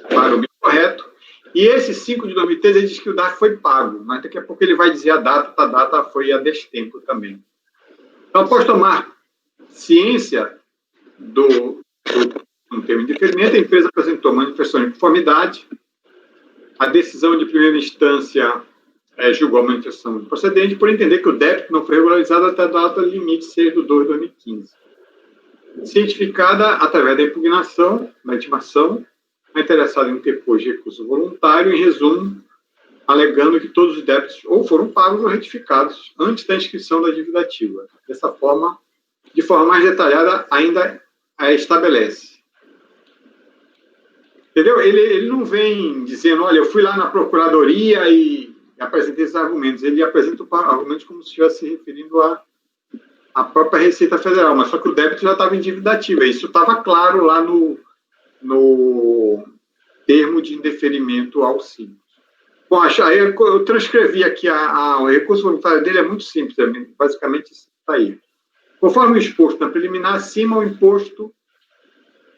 para o mês correto. E esse 5 de 2013 ele diz que o DARF foi pago, mas daqui a pouco ele vai dizer a data foi a destempo também. Então, após tomar ciência do termo de indeferimento, a empresa apresentou manifestação de conformidade. A decisão de primeira instância julgou a manifestação improcedente por entender que o débito não foi regularizado até a data limite 6/2/2015. Cientificada através da impugnação, da intimação, a interessada interpôs recurso voluntário, em resumo, alegando que todos os débitos ou foram pagos ou retificados antes da inscrição da dívida ativa. Dessa forma, de forma mais detalhada, ainda estabelece. Entendeu? Ele não vem dizendo, olha, eu fui lá na procuradoria e apresentei esses argumentos. Ele apresenta argumentos como se estivesse se referindo à própria Receita Federal, mas só que o débito já estava em dívida ativa. Isso estava claro lá no termo de indeferimento ao simples. Bom, aí eu transcrevi aqui o recurso voluntário dele, é muito simples, basicamente isso está aí. Conforme o exposto na preliminar, acima o imposto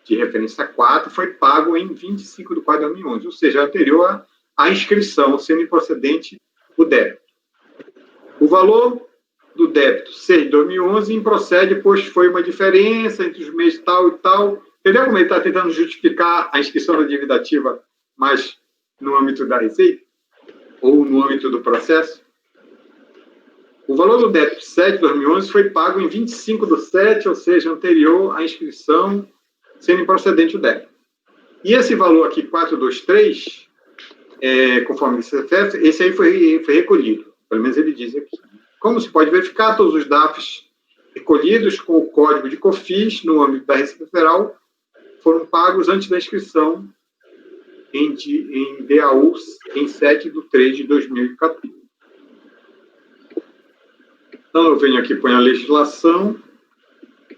de referência 4 foi pago em 25/4/2011, ou seja, anterior à inscrição, sendo improcedente o débito. O valor do débito 6 de 2011 improcede, pois foi uma diferença entre os meses tal e tal. Entendeu como ele está tentando justificar a inscrição da dívida ativa, mas no âmbito da Receita? Ou no âmbito do processo? O valor do débito 7 de 2011 foi pago em 25/7, ou seja, anterior à inscrição, sendo improcedente o débito. E esse valor aqui, 423, conforme o CFF, esse aí foi recolhido. Pelo menos ele diz aqui. Como se pode verificar, todos os DAFs recolhidos com o código de COFINS no âmbito da Receita Federal foram pagos antes da inscrição em DAU em 7/3/2014. Então, eu venho aqui, ponho a legislação.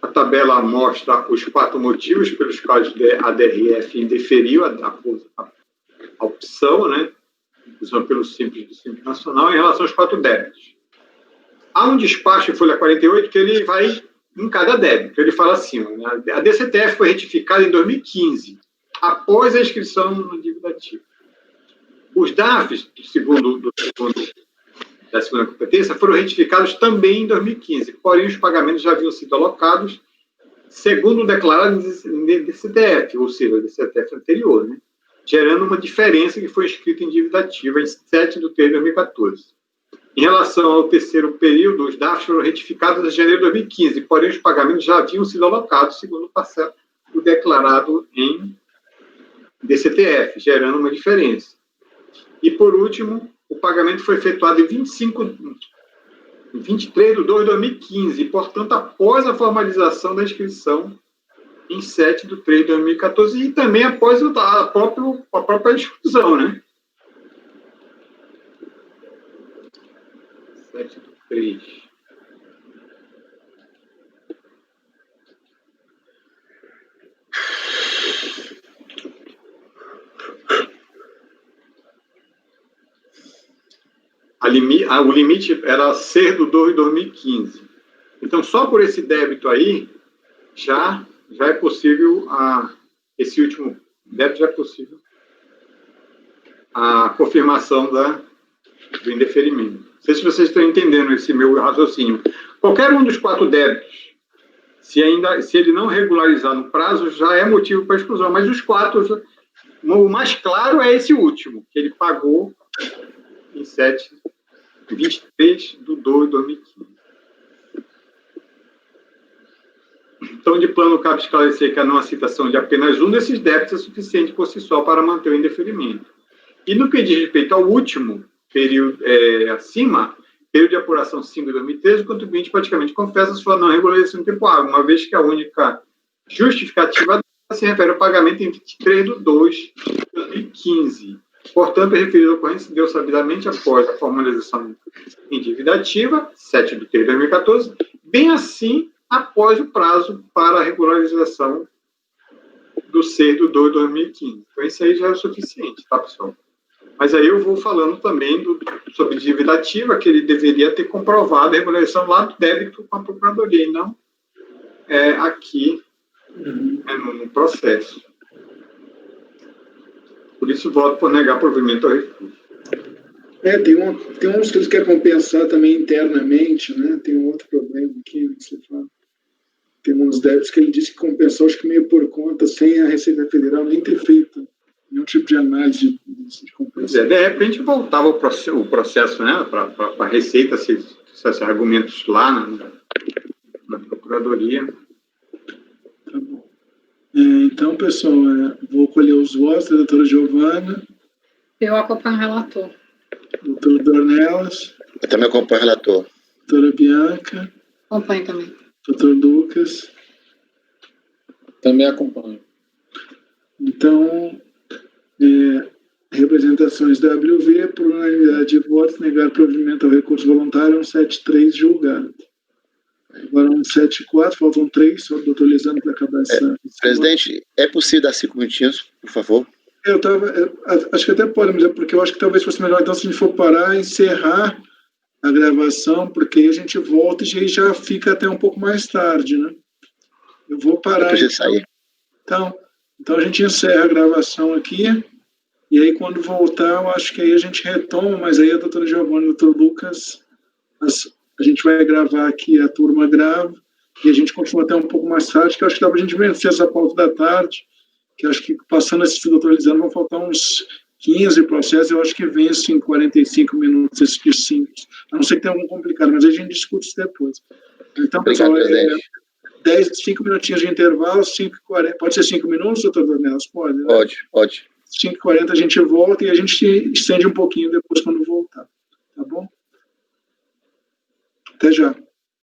A tabela mostra os 4 motivos pelos quais a DRF indeferiu a opção, né? exclusão pelo Simples do Simples Nacional em relação aos 4 débitos. Há um despacho em folha 48 que ele vai em cada débito. Ele fala assim, a DCTF foi retificada em 2015, após a inscrição no dívida ativa. Os DAFs, da segunda competência, foram retificados também em 2015, porém os pagamentos já haviam sido alocados segundo o declarado em DCTF, ou seja, DCTF anterior, né? Gerando uma diferença que foi inscrita em dívida ativa em 7 de 3 de 2014. Em relação ao terceiro período, os DAFs foram retificados em janeiro de 2015, porém os pagamentos já haviam sido alocados segundo o declarado em DCTF, gerando uma diferença. E, por último, o pagamento foi efetuado em 23 de 2 de 2015, e, portanto, após a formalização da inscrição em 7 de 3 de 2014, e também após a própria exclusão, né? 7 de 3. O limite era ser do 2 de 2015. Então, só por esse débito aí, já é possível, esse último débito já é possível a confirmação do indeferimento. Não sei se vocês estão entendendo esse meu raciocínio. Qualquer um dos 4 débitos, se ele não regularizar no prazo, já é motivo para exclusão. Mas os 4, o mais claro é esse último, que ele pagou em 23 de 2 de 2015. Então, de plano, cabe esclarecer que a não aceitação de apenas um desses débitos é suficiente por si só para manter o indeferimento. E no que diz respeito ao último período acima, período de apuração 5 de 2013, o contribuinte praticamente confessa sua não regularização temporal, uma vez que a única justificativa se refere ao pagamento em 23 de 2 de 2015. Portanto, a referida ocorrência deu sabidamente após a formalização em dívida ativa, 7 de 3 de 2014, bem assim após o prazo para a regularização do ser do 2 de 2015. Então, isso aí já é o suficiente, tá, pessoal? Mas aí eu vou falando também sobre dívida ativa, que ele deveria ter comprovado a regularização lá do débito com a Procuradoria, e não aqui no processo. Por isso, voto por negar provimento ao recurso. Tem uns que eles querem compensar também internamente, né? Tem um outro problema aqui, que você fala. Tem uns débitos que ele disse que compensou, acho que meio por conta, sem a Receita Federal nem ter feito nenhum tipo de análise de compensação. De repente, voltava o processo, né, para a Receita, se esses argumentos lá na Procuradoria. Tá bom. Então, pessoal, vou colher os votos da doutora Giovana. Eu acompanho o relator. Doutor Dornelas. Eu também acompanho o relator. Doutora Bianca. Acompanho também. Doutor Lucas. Também acompanho. Então, representações da WV, por unanimidade de votos, negar provimento ao recurso voluntário, 173 julgado. Agora 174, faltam 3, só o doutor Lisandro para acabar essa... Presidente, é possível dar 5 minutinhos, por favor? Acho que até pode, mas é porque eu acho que talvez fosse melhor, então, se a gente for parar, encerrar a gravação, porque aí a gente volta e aí já fica até um pouco mais tarde, né? Eu vou parar. Eu sair. Então a gente encerra a gravação aqui, e aí quando voltar, eu acho que aí a gente retoma, mas aí a doutora Giovana e o doutor Lucas, a gente vai gravar aqui, a turma grava, e a gente continua até um pouco mais tarde, que eu acho que dá para a gente vencer essa pauta da tarde, que eu acho que passando esse doutor Lisandro vão faltar uns 15 processos, eu acho que vence em 45 minutos esses de 5. A não ser que tenha algum complicado, mas aí a gente discute isso depois. Então, pessoal, obrigado, 5 minutinhos de intervalo, 5h40. Pode ser 5 minutos, doutor Dornelas? Pode, né? Pode. 5h40 a gente volta e a gente estende um pouquinho depois quando voltar. Tá bom? Até já.